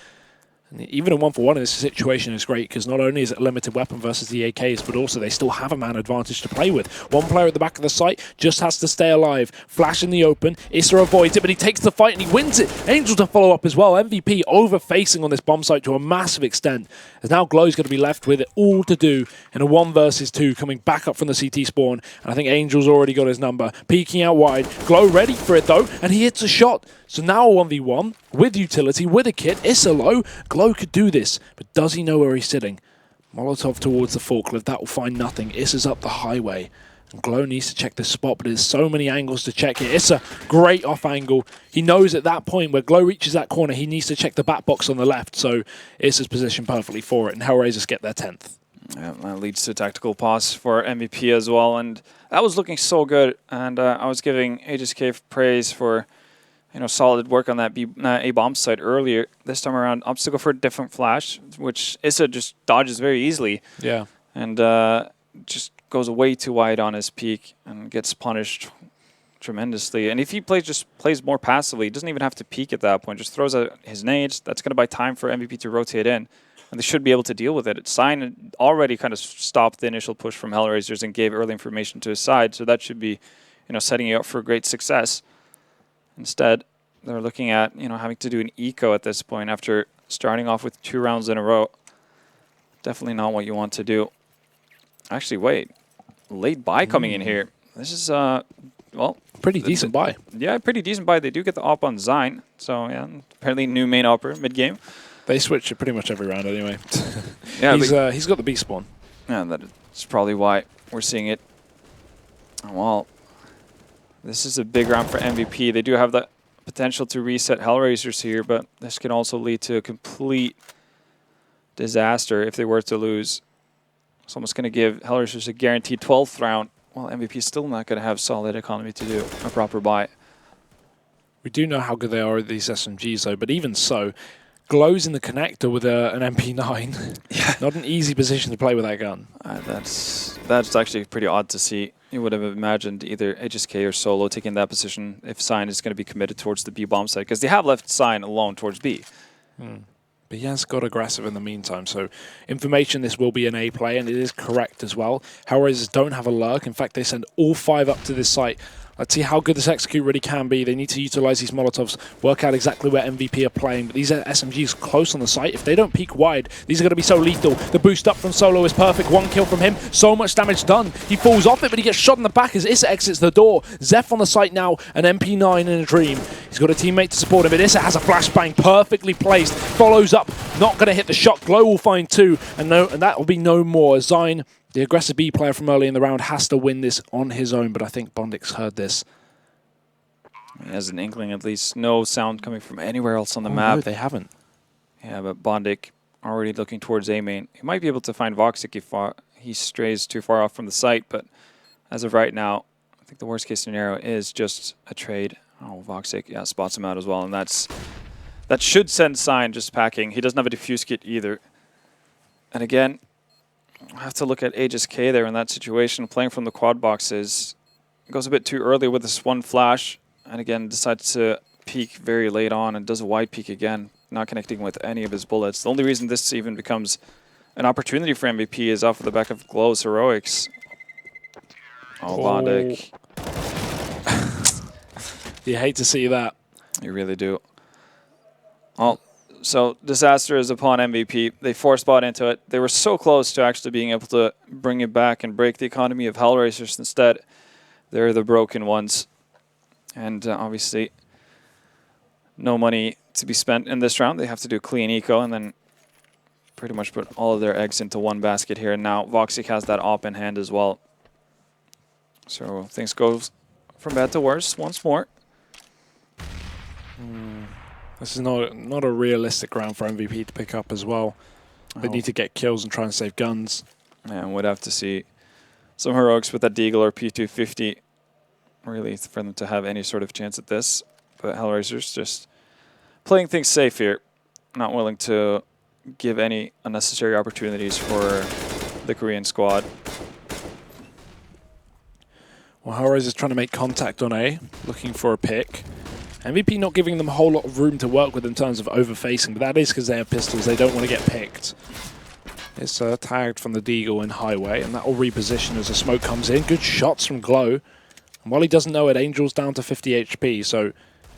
Speaker 3: And even a 1-for-1 in this situation is great, because not only is it a limited weapon versus the AKs, but also they still have a man advantage to play with. One player at the back of the site just has to stay alive. Flash in the open. Issa avoids it, but he takes the fight and he wins it. Angel to follow up as well. MVP over-facing on this bomb site to a massive extent. As now Glow's going to be left with it all to do in a 1 versus 2, coming back up from the CT spawn. And I think Angel's already got his number. Peeking out wide. Glow ready for it, though, and he hits a shot. So now a 1v1 with utility, with a kit. Issa low. Glow could do this, but does he know where he's sitting? Molotov towards the forklift. That will find nothing. Issa's up the highway. And Glow needs to check this spot, but there's so many angles to check here. Issa, great off angle. He knows at that point where Glow reaches that corner, he needs to check the back box on the left. So Issa's positioned perfectly for it, and HellRaisers get their 10th.
Speaker 4: Yeah, that leads to a tactical pause for MVP as well, and that was looking so good. And I was giving HSK praise for solid work on that A-bomb site earlier. This time around, opts to go for a different flash, which Issa just dodges very easily.
Speaker 3: Yeah.
Speaker 4: And just goes way too wide on his peak and gets punished tremendously. And if he just plays more passively, he doesn't even have to peek at that point. Just throws out his nades. That's going to buy time for MVP to rotate in. And they should be able to deal with it. Sign already kind of stopped the initial push from HellRaisers and gave early information to his side. So that should be, setting you up for great success. Instead, they're looking at, having to do an eco at this point after starting off with 2 rounds in a row. Definitely not what you want to do. Actually, wait. Late buy coming in here. This is, well...
Speaker 3: Pretty decent buy.
Speaker 4: Yeah, pretty decent buy. They do get the op on Zine. So, yeah, apparently new main opper mid-game.
Speaker 3: They switch it pretty much every round anyway.
Speaker 4: Yeah,
Speaker 3: he's got the B spawn.
Speaker 4: Yeah, that's probably why we're seeing it. Well, this is a big round for MVP. They do have the potential to reset HellRaisers here, but this can also lead to a complete disaster if they were to lose. It's almost going to give HellRaisers a guaranteed 12th round, while MVP is still not going to have solid economy to do a proper buy.
Speaker 3: We do know how good they are at these SMGs, though, but even so, Glow's in the connector with an MP9.
Speaker 4: Yeah.
Speaker 3: Not an easy position to play with that gun.
Speaker 4: That's actually pretty odd to see. You would have imagined either HSK or Solo taking that position if Sign is going to be committed towards the B bomb site, because they have left Sign alone towards B.
Speaker 3: But he has got aggressive in the meantime, so information this will be an A play, and it is correct as well. HellRaisers don't have a lurk. In fact, they send all 5 up to this site. Let's see how good this execute really can be. They need to utilize these Molotovs, work out exactly where MVP are playing. But these are SMGs close on the site. If they don't peek wide, these are going to be so lethal. The boost up from Solo is perfect. 1 kill from him. So much damage done. He falls off it, but he gets shot in the back as Issa exits the door. Zeph on the site now, an MP9 in a dream. He's got a teammate to support him, but Issa has a flashbang perfectly placed. Follows up, not going to hit the shot. Glow will find 2, and that will be no more. Zine, the aggressive B player from early in the round, has to win this on his own, but I think Bondik's heard this.
Speaker 4: He has an inkling, at least. No sound coming from anywhere else on the map.
Speaker 3: No, they haven't.
Speaker 4: Yeah, but Bondik already looking towards A main. He might be able to find Voxic if he strays too far off from the site, but as of right now, I think the worst case scenario is just a trade. Oh, Voxic, yeah, spots him out as well, and that should send Sign just packing. He doesn't have a defuse kit either. And again, I have to look at HSK there in that situation. Playing from the quad boxes goes a bit too early with this one flash. And again, decides to peek very late on and does a wide peek again, not connecting with any of his bullets. The only reason this even becomes an opportunity for MVP is off of the back of Glow's heroics. Oh, Bondik.
Speaker 3: You hate to see that.
Speaker 4: You really do. Well, so disaster is upon MVP. They force bought into it. They were so close to actually being able to bring it back and break the economy of HellRaisers. Instead, they're the broken ones. And obviously, no money to be spent in this round. They have to do clean eco and then pretty much put all of their eggs into one basket here. And now Voxic has that op in hand as well. So things go from bad to worse once more.
Speaker 3: This is not a realistic round for MVP to pick up as well. They need to get kills and try and save guns.
Speaker 4: And we'd have to see some heroics with that Deagle or P250 really for them to have any sort of chance at this. But HellRaisers just playing things safe here, not willing to give any unnecessary opportunities for the Korean squad.
Speaker 3: Well, HellRaisers trying to make contact on A, looking for a pick. MVP not giving them a whole lot of room to work with in terms of overfacing, but that is because they have pistols. They don't want to get picked. It's tagged from the Deagle in highway, and that will reposition as the smoke comes in. Good shots from Glow. And while he doesn't know it, Angel's down to 50 HP, so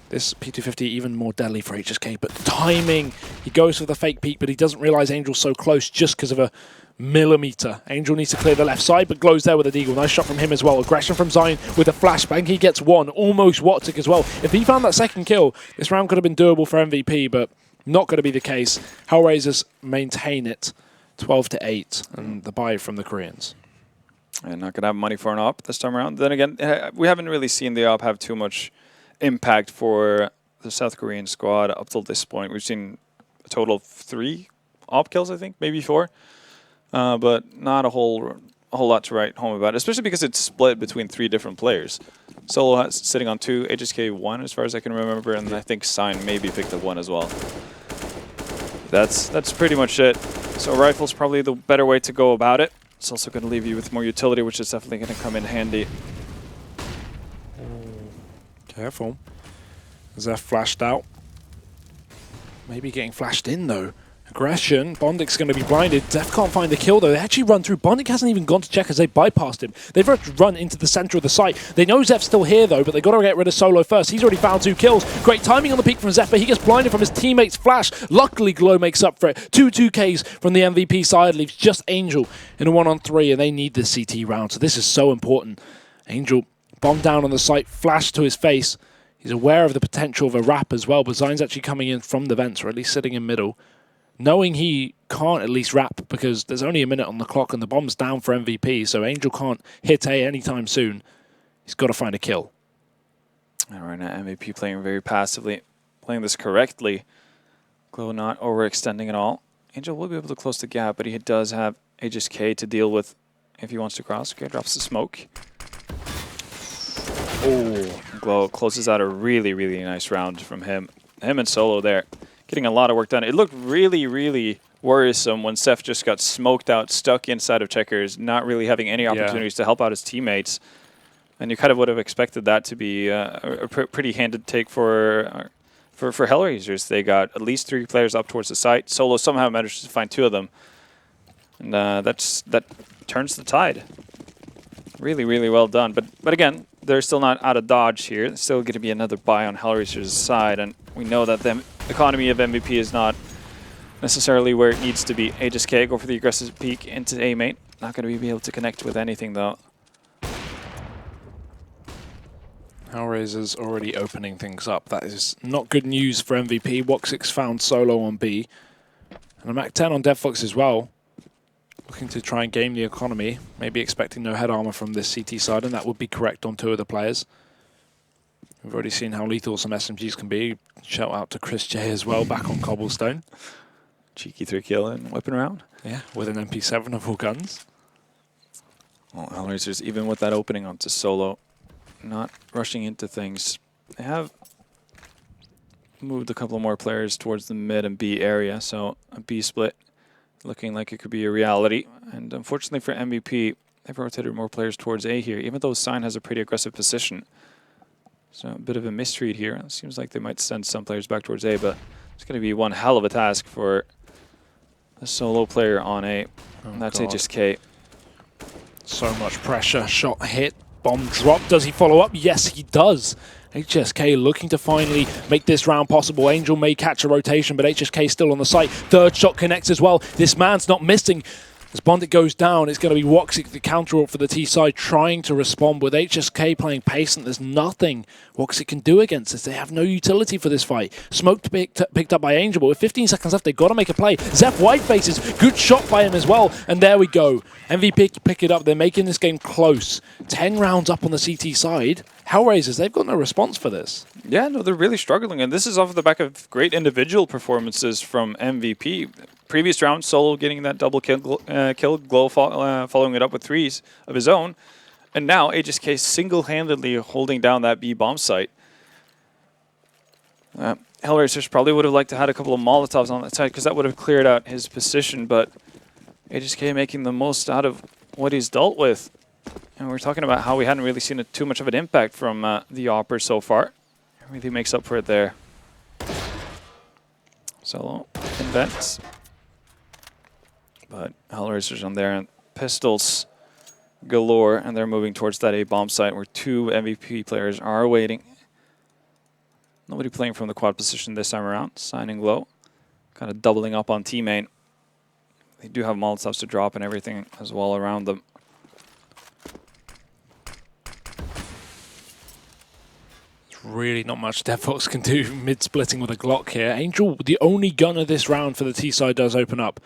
Speaker 3: this P250 even more deadly for HSK. But timing, he goes for the fake peek, but he doesn't realize Angel's so close just because of a millimeter. Angel needs to clear the left side, but Glow's there with a Deagle. Nice shot from him as well. Aggression from Zion with a flashbang. He gets 1, almost Wattic as well. If he found that second kill, this round could have been doable for MVP, but not going to be the case. HellRaisers maintain it 12-8, and the buy from the Koreans.
Speaker 4: And not going to have money for an op this time around. Then again, we haven't really seen the op have too much impact for the South Korean squad up till this point. We've seen a total of 3 op kills, I think, maybe 4. But not a whole lot to write home about, especially because it's split between 3 different players. Solo has sitting on 2, HSK 1 as far as I can remember, and I think Sign maybe picked up 1 as well. That's pretty much it. So rifle's probably the better way to go about it. It's also going to leave you with more utility, which is definitely going to come in handy.
Speaker 3: Careful. Zeph flashed out. Maybe getting flashed in, though. Aggression. Bondik's going to be blinded. Zeph can't find the kill, though. They actually run through. Bondik hasn't even gone to check as they bypassed him. They've run into the center of the site. They know Zeph's still here, though, but they've got to get rid of Solo first. He's already found 2 kills. Great timing on the peak from Zeph, but he gets blinded from his teammate's flash. Luckily, Glow makes up for it. 2-2Ks from the MVP side. Leaves just Angel in a 1-on-3, and they need the CT round, so this is so important. Angel bombed down on the site, flash to his face. He's aware of the potential of a wrap as well, but Zion's actually coming in from the vents, or at least sitting in middle. Knowing he can't at least wrap because there's only a minute on the clock and the bomb's down for MVP, so Angel can't hit A anytime soon. He's got to find a kill.
Speaker 4: All right, now MVP playing very passively, playing this correctly. Glow not overextending at all. Angel will be able to close the gap, but he does have HSK to deal with if he wants to cross. Okay, drops the smoke. Oh, Glow closes out a really, really nice round from him. Him and Solo there, getting a lot of work done. It looked really, really worrisome when Seth just got smoked out, stuck inside of Checkers, not really having any opportunities to help out his teammates. And you kind of would have expected that to be a pretty handed take for HellRaisers. They got at least 3 players up towards the site. Solo somehow managed to find 2 of them. And that turns the tide. Really, really well done. But again, they're still not out of dodge here. There's still going to be another buy on HellRaisers' side. And we know that the economy of MVP is not necessarily where it needs to be. Aegis K go for the aggressive peek into A main. Not going to be able to connect with anything, though.
Speaker 3: HellRaisers already opening things up. That is not good news for MVP. Woxic's found Solo on B. And a Mac 10 on DevFox as well. Looking to try and game the economy. Maybe expecting no head armor from this CT side, and that would be correct on 2 of the players. We've already seen how lethal some SMGs can be. Shout out to Chris J as well, back on Cobblestone.
Speaker 4: Cheeky 3-kill and whipping around.
Speaker 3: Yeah, with an MP7 of all guns.
Speaker 4: Well, HellRaisers, even with that opening onto Solo, not rushing into things. They have moved a couple more players towards the mid and B area, so a B split looking like it could be a reality. And unfortunately for MVP, they've rotated more players towards A here, even though Sign has a pretty aggressive position. So a bit of a misread here. It seems like they might send some players back towards A, but it's going to be one hell of a task for a solo player on A. And that's Aegis K.
Speaker 3: So much pressure. Shot hit. Bomb drop. Does he follow up? Yes, he does. HSK looking to finally make this round possible. Angel may catch a rotation, but HSK still on the site. 3rd shot connects as well. This man's not missing. As Bondit goes down, it's going to be Woxic, the counter for the T side, trying to respond. With HSK playing patient, there's nothing Woxic can do against this. They have no utility for this fight. Smoke picked up by Angel, but with 15 seconds left, they've got to make a play. Zeph white faces, good shot by him as well. And there we go. MVP pick it up. They're making this game close. 10 rounds up on the CT side. HellRaisers, they've got no response for this.
Speaker 4: Yeah, no, they're really struggling. And this is off the back of great individual performances from MVP. Previous round, Solo getting that double kill, Glow following it up with 3s of his own. And now Aegis K single-handedly holding down that B bomb site. HellRaisers probably would have liked to have had a couple of Molotovs on that side because that would have cleared out his position, but Aegis K making the most out of what he's dealt with. And we're talking about how we hadn't really seen too much of an impact from the Opper so far. It really makes up for it there. Solo invents. But HellRaisers on there, and pistols galore, and they're moving towards that A bomb site where 2 MVP players are waiting. Nobody playing from the quad position this time around. Signing low, kind of doubling up on T main. They do have Molotovs to drop and everything as well around them.
Speaker 3: Really not much DevFox can do mid-splitting with a Glock here. Angel, the only gun of this round for the T side, does open up.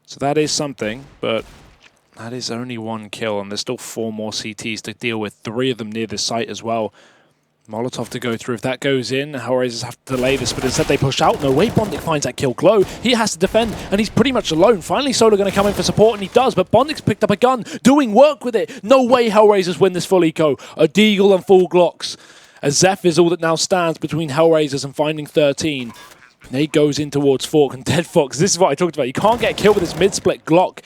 Speaker 3: So that is something, but that is only 1 kill, and there's still 4 more CTs to deal with, 3 of them near the site as well. Molotov to go through. If that goes in, HellRaisers have to delay this, but instead they push out. No way, Bondic finds that kill. Glow, he has to defend, and he's pretty much alone. Finally, Solo going to come in for support, and he does, but Bondic's picked up a gun, doing work with it. No way HellRaisers win this full eco. A Deagle and full Glocks. As Zeph is all that now stands between HellRaisers and finding 13. Nade goes in towards Fork, and DevFox, this is what I talked about. You can't get a kill with this mid-split Glock.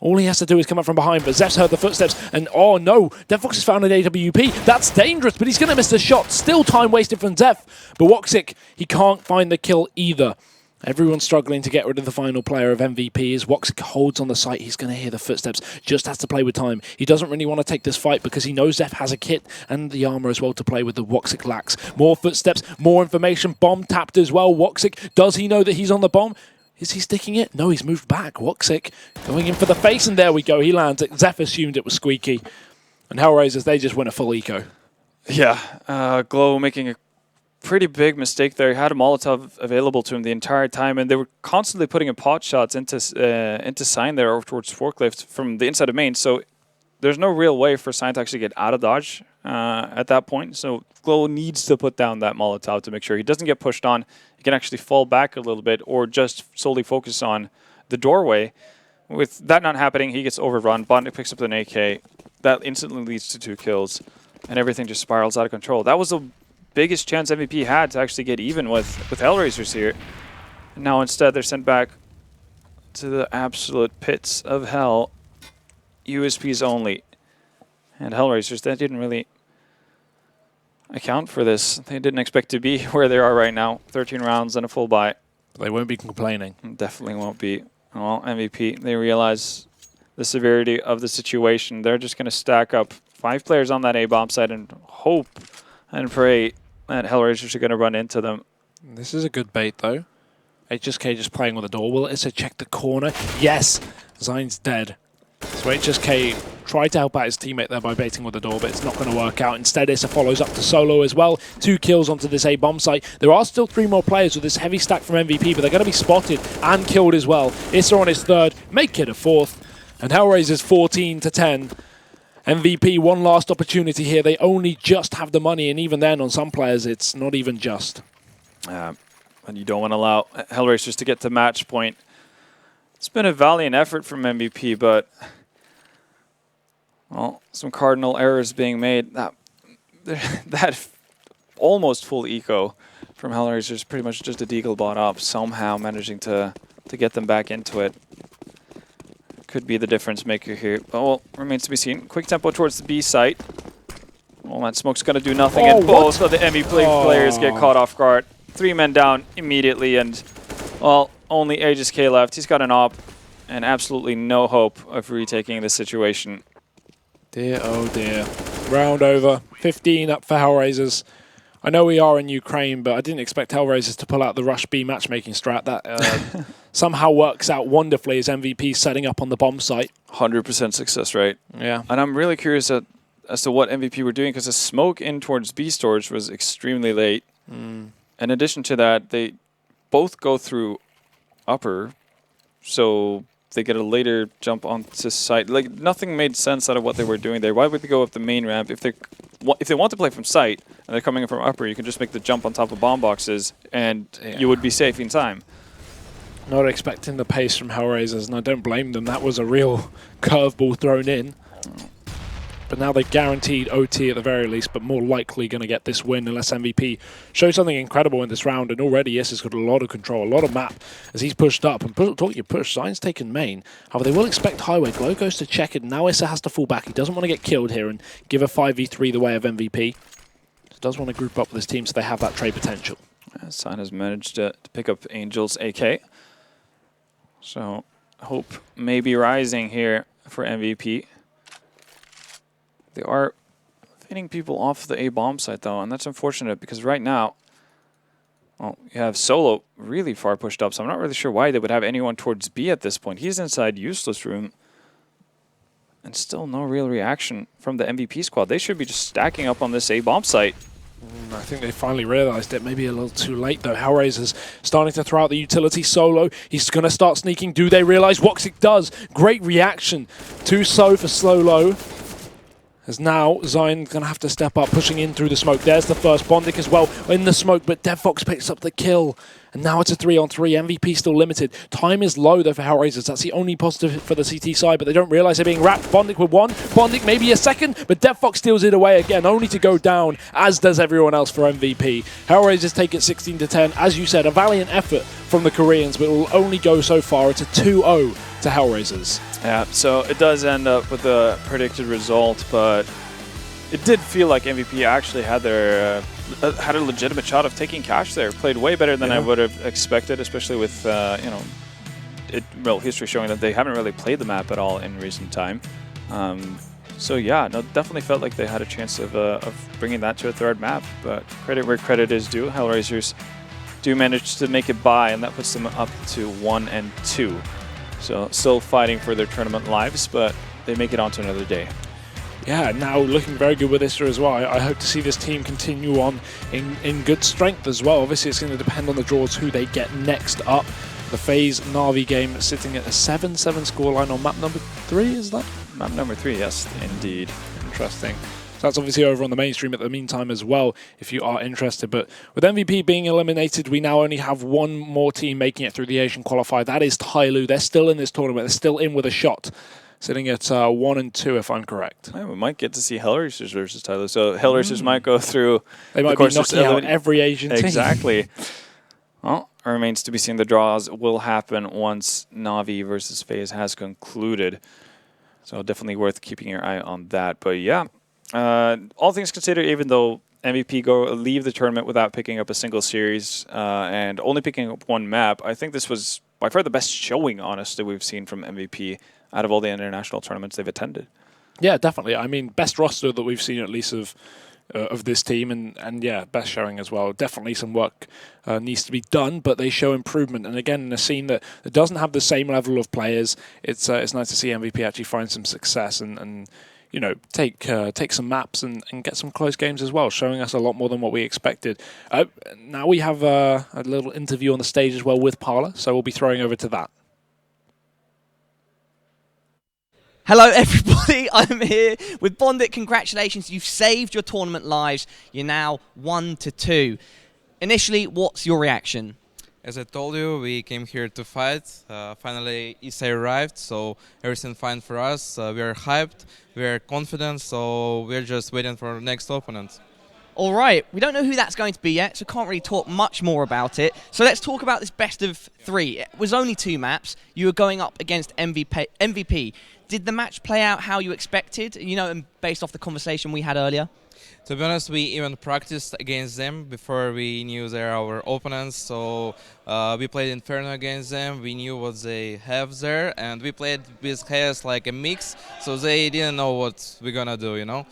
Speaker 3: All he has to do is come up from behind, but Zeph's heard the footsteps, and oh no, DevFox has found an AWP. That's dangerous, but he's going to miss the shot. Still time wasted from Zeph, but Woxic, he can't find the kill either. Everyone's struggling to get rid of the final player of MVP. As Woxic holds on the site, he's going to hear the footsteps. Just has to play with time. He doesn't really want to take this fight because he knows Zeph has a kit and the armor as well to play with the Woxic lacks. More footsteps, more information. Bomb tapped as well. Woxic, does he know that he's on the bomb? Is he sticking it? No, he's moved back. Woxic going in for the face, and there we go. He lands it. Zeph assumed it was Squeaky. And HellRaisers, they just win a full eco.
Speaker 4: Yeah, Glow making a pretty big mistake there. He had a Molotov available to him the entire time, and they were constantly putting in pot shots into Sign there over towards Forklift from the inside of main. So there's no real way for Sign to actually get out of dodge at that point. So Glow needs to put down that Molotov to make sure he doesn't get pushed on. He can actually fall back a little bit or just solely focus on the doorway. With that not happening, he gets overrun. Bondit picks up an AK. That instantly leads to 2 kills. and everything just spirals out of control. That was the biggest chance MVP had to actually get even with HellRaisers here. And now instead they're sent back to the absolute pits of hell. USPs only. And HellRaisers, that didn't really account for this. They didn't expect to be where they are right now. 13 rounds and a full buy.
Speaker 3: They won't be complaining.
Speaker 4: Definitely won't be. Well, MVP, they realize the severity of the situation. They're just going to stack up 5 players on that A-bomb side and hope and pray that HellRaisers are going to run into them.
Speaker 3: This is a good bait, though. HSK just playing on the door. Will Issa check the corner? Yes! Zion's dead. So HSK tried to help out his teammate there by baiting with the door, but it's not going to work out. Instead, Issa follows up to solo as well. 2 kills onto this A-bomb site. There are still 3 more players with this heavy stack from MVP, but they're going to be spotted and killed as well. Issa on his 3rd, make it a 4th. And HellRaisers 14-10. MVP, one last opportunity here. They only just have the money, and even then, on some players, it's not even just.
Speaker 4: And you don't want to allow HellRaisers to get to match point. It's been a valiant effort from MVP, but well, some cardinal errors being made. That almost full eco from HellRaisers, pretty much just a deagle bot up, somehow managing to get them back into it. Could be the difference maker here. But, well, remains to be seen. Quick tempo towards the B site. Well, that smoke's going to do nothing, and both of the MVP players get caught off guard. 3 men down immediately, and, well, only HSK left. He's got an op, and absolutely no hope of retaking this situation.
Speaker 3: Dear, oh dear. Round over. 15 up for HellRaisers. I know we are in Ukraine, but I didn't expect HellRaisers to pull out the Rush B matchmaking strat. That somehow works out wonderfully as MVP setting up on the bomb site.
Speaker 4: 100% success rate.
Speaker 3: Yeah.
Speaker 4: And I'm really curious as to what MVP were doing, because the smoke in towards B storage was extremely late. In addition to that, they both go through upper, so they get a later jump onto site. Like, nothing made sense out of what they were doing there. Why would they go up the main ramp? If they want to play from site and they're coming from upper, you can just make the jump on top of bomb boxes and you would be safe in time.
Speaker 3: Not expecting the pace from HellRaisers, and I don't blame them. That was a real curveball thrown in. But now they're guaranteed OT at the very least, but more likely going to get this win unless MVP shows something incredible in this round. And already Yes has got a lot of control, a lot of map as he's pushed up. And talk your push, Zion's taken main. However, they will expect highway. Glow goes to check it. Now Issa has to fall back. He doesn't want to get killed here and give a 5v3 the way of MVP. He does want to group up with his team so they have that trade potential.
Speaker 4: Sign has managed to pick up Angel's AK. So hope may be rising here for MVP. They are fading people off the A-bomb site, though, and that's unfortunate because right now, well, you have Solo really far pushed up, so I'm not really sure why they would have anyone towards B at this point. He's inside useless room, and still no real reaction from the MVP squad. They should be just stacking up on this A-bomb site.
Speaker 3: I think they finally realized it. Maybe a little too late, though. HellRaisers starting to throw out the utility. Solo, he's going to start sneaking. Do they realize? Woxic does. Great reaction. Too slow for Solo. As now, Zion going to have to step up, pushing in through the smoke. There's the first. Bondic as well in the smoke, but DevFox picks up the kill. And now it's a 3-on-3. MVP still limited. Time is low, though, for HellRaisers. That's the only positive for the CT side, but they don't realize they're being wrapped. Bondic with 1. Bondic maybe a 2nd, but DevFox steals it away again, only to go down, as does everyone else for MVP. HellRaisers take it 16-10. As you said, a valiant effort from the Koreans, but it will only go so far. It's a 2-0 to HellRaisers.
Speaker 4: Yeah, so it does end up with the predicted result, but it did feel like MVP actually had their had a legitimate shot of taking cash there. Played way better than I would have expected, especially with history showing that they haven't really played the map at all in recent time. So yeah, no, definitely felt like they had a chance of bringing that to a 3rd map. But credit where credit is due. HellRaisers do manage to make it by, and that puts them up to 1-2. So still fighting for their tournament lives, but they make it on to another day.
Speaker 3: Yeah, now looking very good with Issa as well. I hope to see this team continue on in good strength as well. Obviously, it's going to depend on the draws who they get next up. The FaZe Na'Vi game sitting at a 7-7 scoreline on map number 3, is that?
Speaker 4: Map number 3, yes, indeed.
Speaker 3: Interesting. So that's obviously over on the mainstream at the meantime as well, if you are interested. But with MVP being eliminated, we now only have one more team making it through the Asian qualifier. That is Tyloo. They're still in this tournament. They're still in with a shot sitting at 1 and 2, if I'm correct.
Speaker 4: Yeah, we might get to see HellRaisers versus Tyler. So HellRaisers might go through.
Speaker 3: They might be knocking out every Asian team.
Speaker 4: Exactly. Well, it remains to be seen. The draws will happen once Na'Vi versus FaZe has concluded. So definitely worth keeping your eye on that. But yeah, all things considered, even though MVP leave the tournament without picking up a single series and only picking up one map, I think this was by far the best showing, honestly, we've seen from MVP out of all the international tournaments they've attended.
Speaker 3: Yeah, definitely. I mean, best roster that we've seen at least of this team, and yeah, best showing as well. Definitely some work needs to be done, but they show improvement. And again, in a scene that doesn't have the same level of players, it's nice to see MVP actually find some success and you know, take some maps and get some close games as well, showing us a lot more than what we expected. Now we have a little interview on the stage as well with Parla, so we'll be throwing over to that.
Speaker 5: Hello everybody, I'm here with Bondit. Congratulations, you've saved your tournament lives. You're now 1-2. Initially, what's your reaction?
Speaker 6: As I told you, we came here to fight. Finally, ISA arrived, so everything fine for us. We are hyped, we are confident, so we're just waiting for our next opponent.
Speaker 5: All right, we don't know who that's going to be yet, so can't really talk much more about it. So let's talk about this best of 3. It was only 2 maps. You were going up against MVP. Did the match play out how you expected, you know, based off the conversation we had earlier?
Speaker 6: To be honest, we even practiced against them before we knew they're our opponents. So we played Inferno against them. We knew what they have there, and we played with Chaos like a mix. So they didn't know what we're gonna do, you know.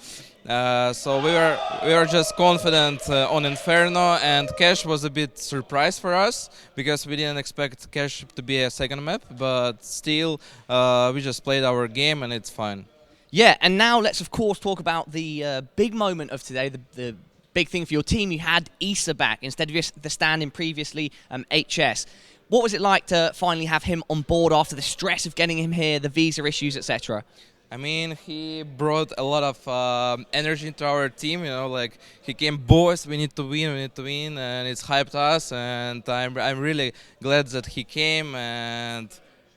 Speaker 6: So we were just confident on Inferno, and Cash was a bit surprise for us because we didn't expect Cash to be a second map. But still, we just played our game, and it's fine.
Speaker 5: Yeah, and now let's, of course, talk about the big moment of today, the big thing for your team. You had Issa back instead of just the stand-in previously, HS. What was it like to finally have him on board after the stress of getting him here, the visa issues, etc.?
Speaker 6: I mean, he brought a lot of energy into our team, you know, like he came, boys, we need to win, and it's hyped us, and I'm really glad that he came, and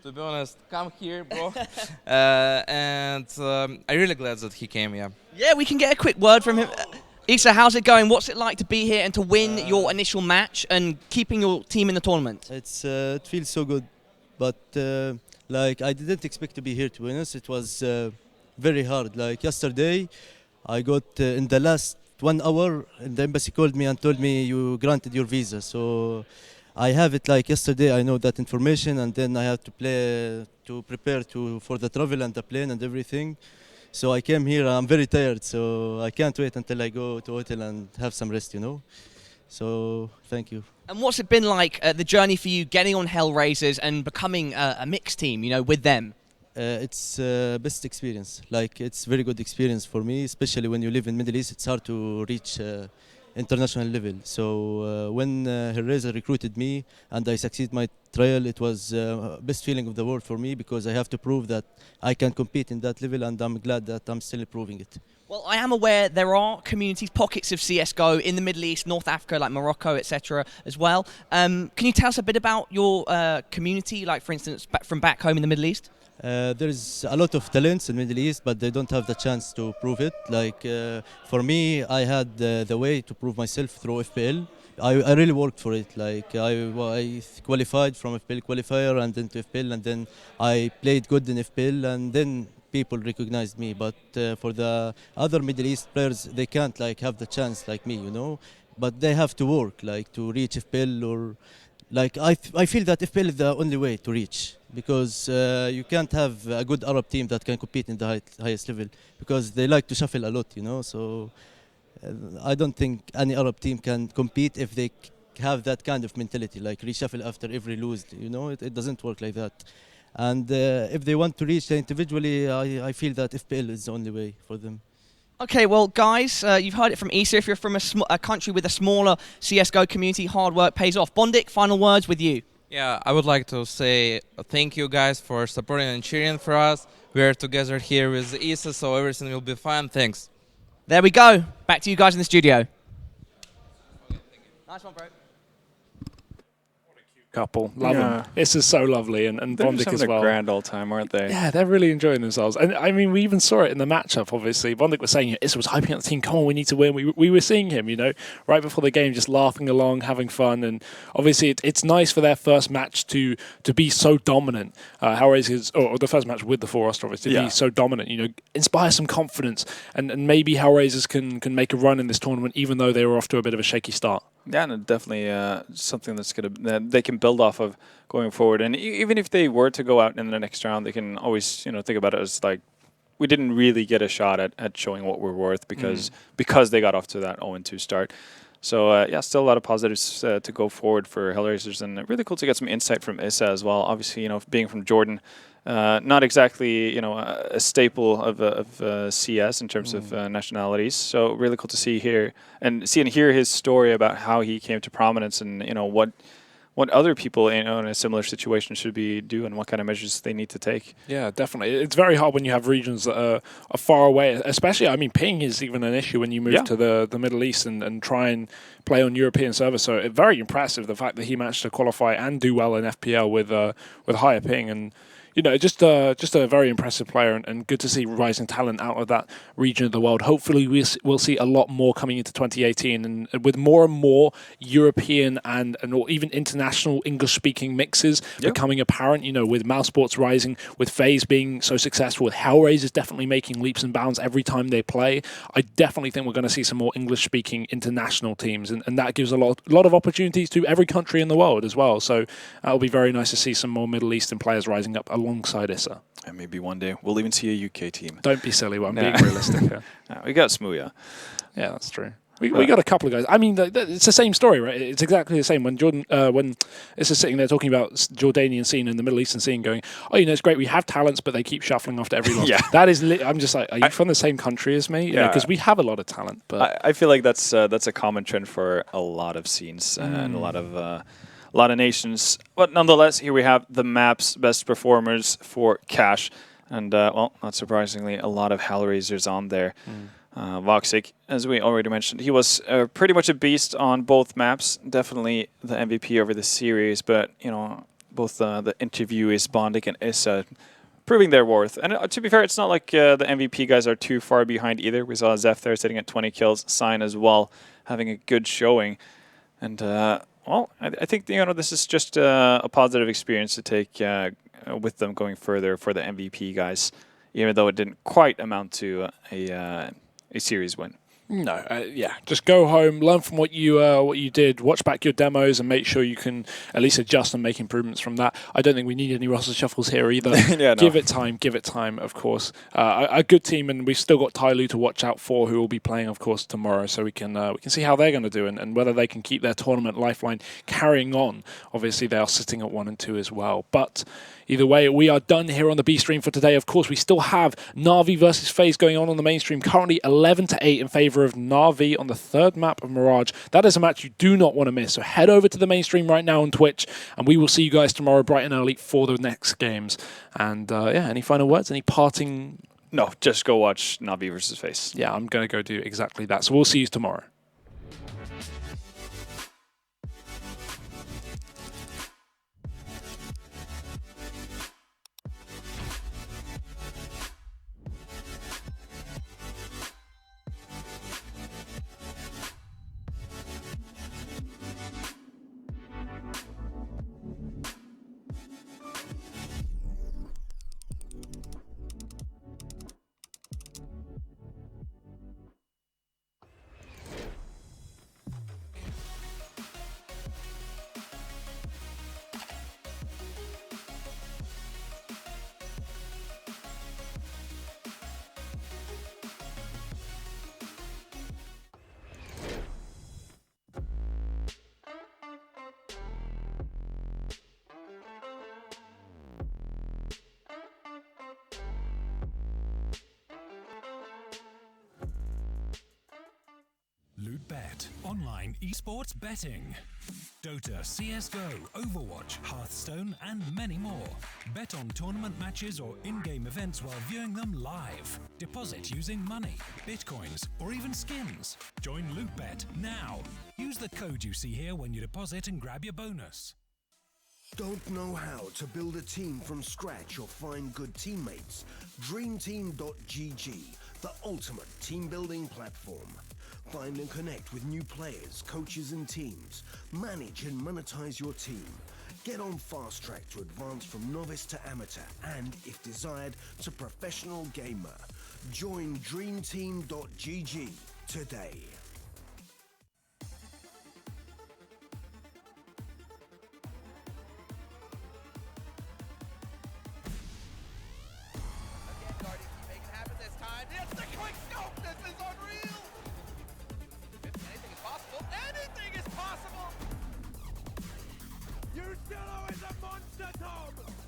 Speaker 6: to be honest, come here, bro. I'm really glad that he came, yeah.
Speaker 5: Yeah, we can get a quick word from him. Issa, how's it going? What's it like to be here and to win your initial match and keeping your team in the tournament?
Speaker 7: It feels so good, but like I didn't expect to be here, to be honest. It was very hard. Like yesterday, I got in the last 1 hour, the embassy called me and told me you granted your visa. So I have it like yesterday. I know that information, and then I have to prepare for the travel and the plane and everything. So I came here. I'm very tired, so I can't wait until I go to hotel and have some rest, you know. So thank you.
Speaker 5: And what's it been like, the journey for you getting on HellRaisers and becoming a mixed team, you know, with them?
Speaker 7: It's best experience. Like, it's very good experience for me, especially when you live in Middle East. It's hard to reach international level. So when HellRaiser recruited me and I succeed my trial, it was best feeling of the world for me, because I have to prove that I can compete in that level, and I'm glad that I'm still proving it.
Speaker 5: Well, I am aware there are communities, pockets of CSGO in the Middle East, North Africa, like Morocco, etc. as well. Can you tell us a bit about your community, like, for instance, from back home in the Middle East?
Speaker 7: There's a lot of talents in the Middle East, but they don't have the chance to prove it. Like, for me, I had the way to prove myself through FPL. I really worked for it. Like, I qualified from FPL qualifier and then to FPL, and then I played good in FPL, and then people recognized me. But for the other Middle East players, they can't like have the chance like me, you know. But they have to work like to reach FPL, or like I feel that FPL is the only way to reach, because you can't have a good Arab team that can compete in the highest level, because they like to shuffle a lot, you know. So I don't think any Arab team can compete if they have that kind of mentality, like reshuffle after every lose, you know. It doesn't work like that. And if they want to reach individually, I feel that FPL is the only way for them.
Speaker 5: Okay, well, guys, you've heard it from Issa. If you're from a country with a smaller CSGO community, hard work pays off. Bondik, final words with you.
Speaker 6: Yeah, I would like to say thank you guys for supporting and cheering for us. We're together here with Issa, so everything will be fine. Thanks.
Speaker 5: There we go. Back to you guys in the studio. Nice one, bro.
Speaker 3: What a cute couple. Love them. This is so lovely, and Bondik as well.
Speaker 4: A grand old time, aren't they?
Speaker 3: Yeah, they're really enjoying themselves. And I mean, we even saw it in the matchup, obviously. Bondik was saying, Issa was hyping up the team, come on, we need to win. We were seeing him, right before the game, just laughing along, having fun. And obviously, it's nice for their first match to be so dominant. HellRaisers, or the first match with the full roster, obviously, to be so dominant, inspire some confidence. And maybe HellRaisers can make a run in this tournament, even though they were off to a bit of a shaky start.
Speaker 4: Yeah, and definitely something that they can build off of going forward. And even if they were to go out in the next round, they can always think about it as like, we didn't really get a shot at showing what we're worth because they got off to that 0-2 start. So yeah, still a lot of positives to go forward for HellRaisers, and really cool to get some insight from Issa as well. Obviously, being from Jordan, not exactly a staple of CS in terms of nationalities. So really cool to see here and hear his story about how he came to prominence, and what other people in a similar situation should be doing, what kind of measures they need to take.
Speaker 3: Yeah, definitely. It's very hard when you have regions that are far away, especially, I mean, ping is even an issue when you move to the Middle East and try and play on European servers. So very impressive, the fact that he managed to qualify and do well in FPL with higher ping. And just a very impressive player, and good to see rising talent out of that region of the world. Hopefully we'll see a lot more coming into 2018, and with more and more European and or even international English-speaking mixes becoming apparent, with Mousesports rising, with FaZe being so successful, with HellRaisers definitely making leaps and bounds every time they play. I definitely think we're going to see some more English-speaking international teams, and that gives a lot of opportunities to every country in the world as well. So that'll be very nice to see some more Middle Eastern players rising up alongside Issa.
Speaker 4: And maybe one day we'll even see a UK team.
Speaker 3: Don't be silly, I'm being realistic here.
Speaker 4: We got Smooya.
Speaker 3: Yeah, that's true. We got a couple of guys. I mean, it's the same story, right? It's exactly the same. When when Issa's sitting there talking about Jordanian scene and the Middle Eastern scene, going, oh, it's great, we have talents, but they keep shuffling after every loss. That is, I'm just like, are you from the same country as me? Because we have a lot of talent. But
Speaker 4: I feel like that's a common trend for a lot of scenes and a lot of nations. But nonetheless, here we have the map's best performers for Cash. And, well, not surprisingly, a lot of HellRaisers on there. Voxic, as we already mentioned, he was pretty much a beast on both maps. Definitely the MVP over the series, but, both the interviewees, Bondik and Issa, proving their worth. And to be fair, it's not like the MVP guys are too far behind either. We saw Zeph there sitting at 20 kills, Sign as well, having a good showing. And, well, I think, this is just a positive experience to take with them going further for the MVP guys, even though it didn't quite amount to a series win.
Speaker 3: No, just go home, learn from what you did, watch back your demos, and make sure you can at least adjust and make improvements from that. I don't think we need any roster shuffles here either. Give it time, of course. A good team, and we've still got Tyloo to watch out for, who will be playing, of course, tomorrow. So we can see how they're going to do and whether they can keep their tournament lifeline carrying on. Obviously, they are sitting at 1 and 2 as well, but. Either way, we are done here on the B stream for today. Of course, we still have Na'Vi versus FaZe going on the mainstream. Currently 11-8 in favor of Na'Vi on the third map of Mirage. That is a match you do not want to miss. So head over to the mainstream right now on Twitch, and we will see you guys tomorrow bright and early for the next games. And any final words? Any parting?
Speaker 4: No, just go watch Na'Vi versus FaZe.
Speaker 3: Yeah, I'm going to go do exactly that. So we'll see you tomorrow.
Speaker 1: LootBet, online esports betting. Dota, CSGO, Overwatch, Hearthstone, and many more. Bet on tournament matches or in-game events while viewing them live. Deposit using money, bitcoins, or even skins. Join LootBet now. Use the code you see here when you deposit and grab your bonus.
Speaker 2: Don't know how to build a team from scratch or find good teammates? DreamTeam.gg, the ultimate team building platform. Find and connect with new players, coaches and teams. Manage and monetize your team. Get on fast track to advance from novice to amateur and, if desired, to professional gamer. Join DreamTeam.gg today.
Speaker 8: It's the quick scope! This is unreal! Anything is possible! Anything is possible!
Speaker 9: You still is a monster, Tom!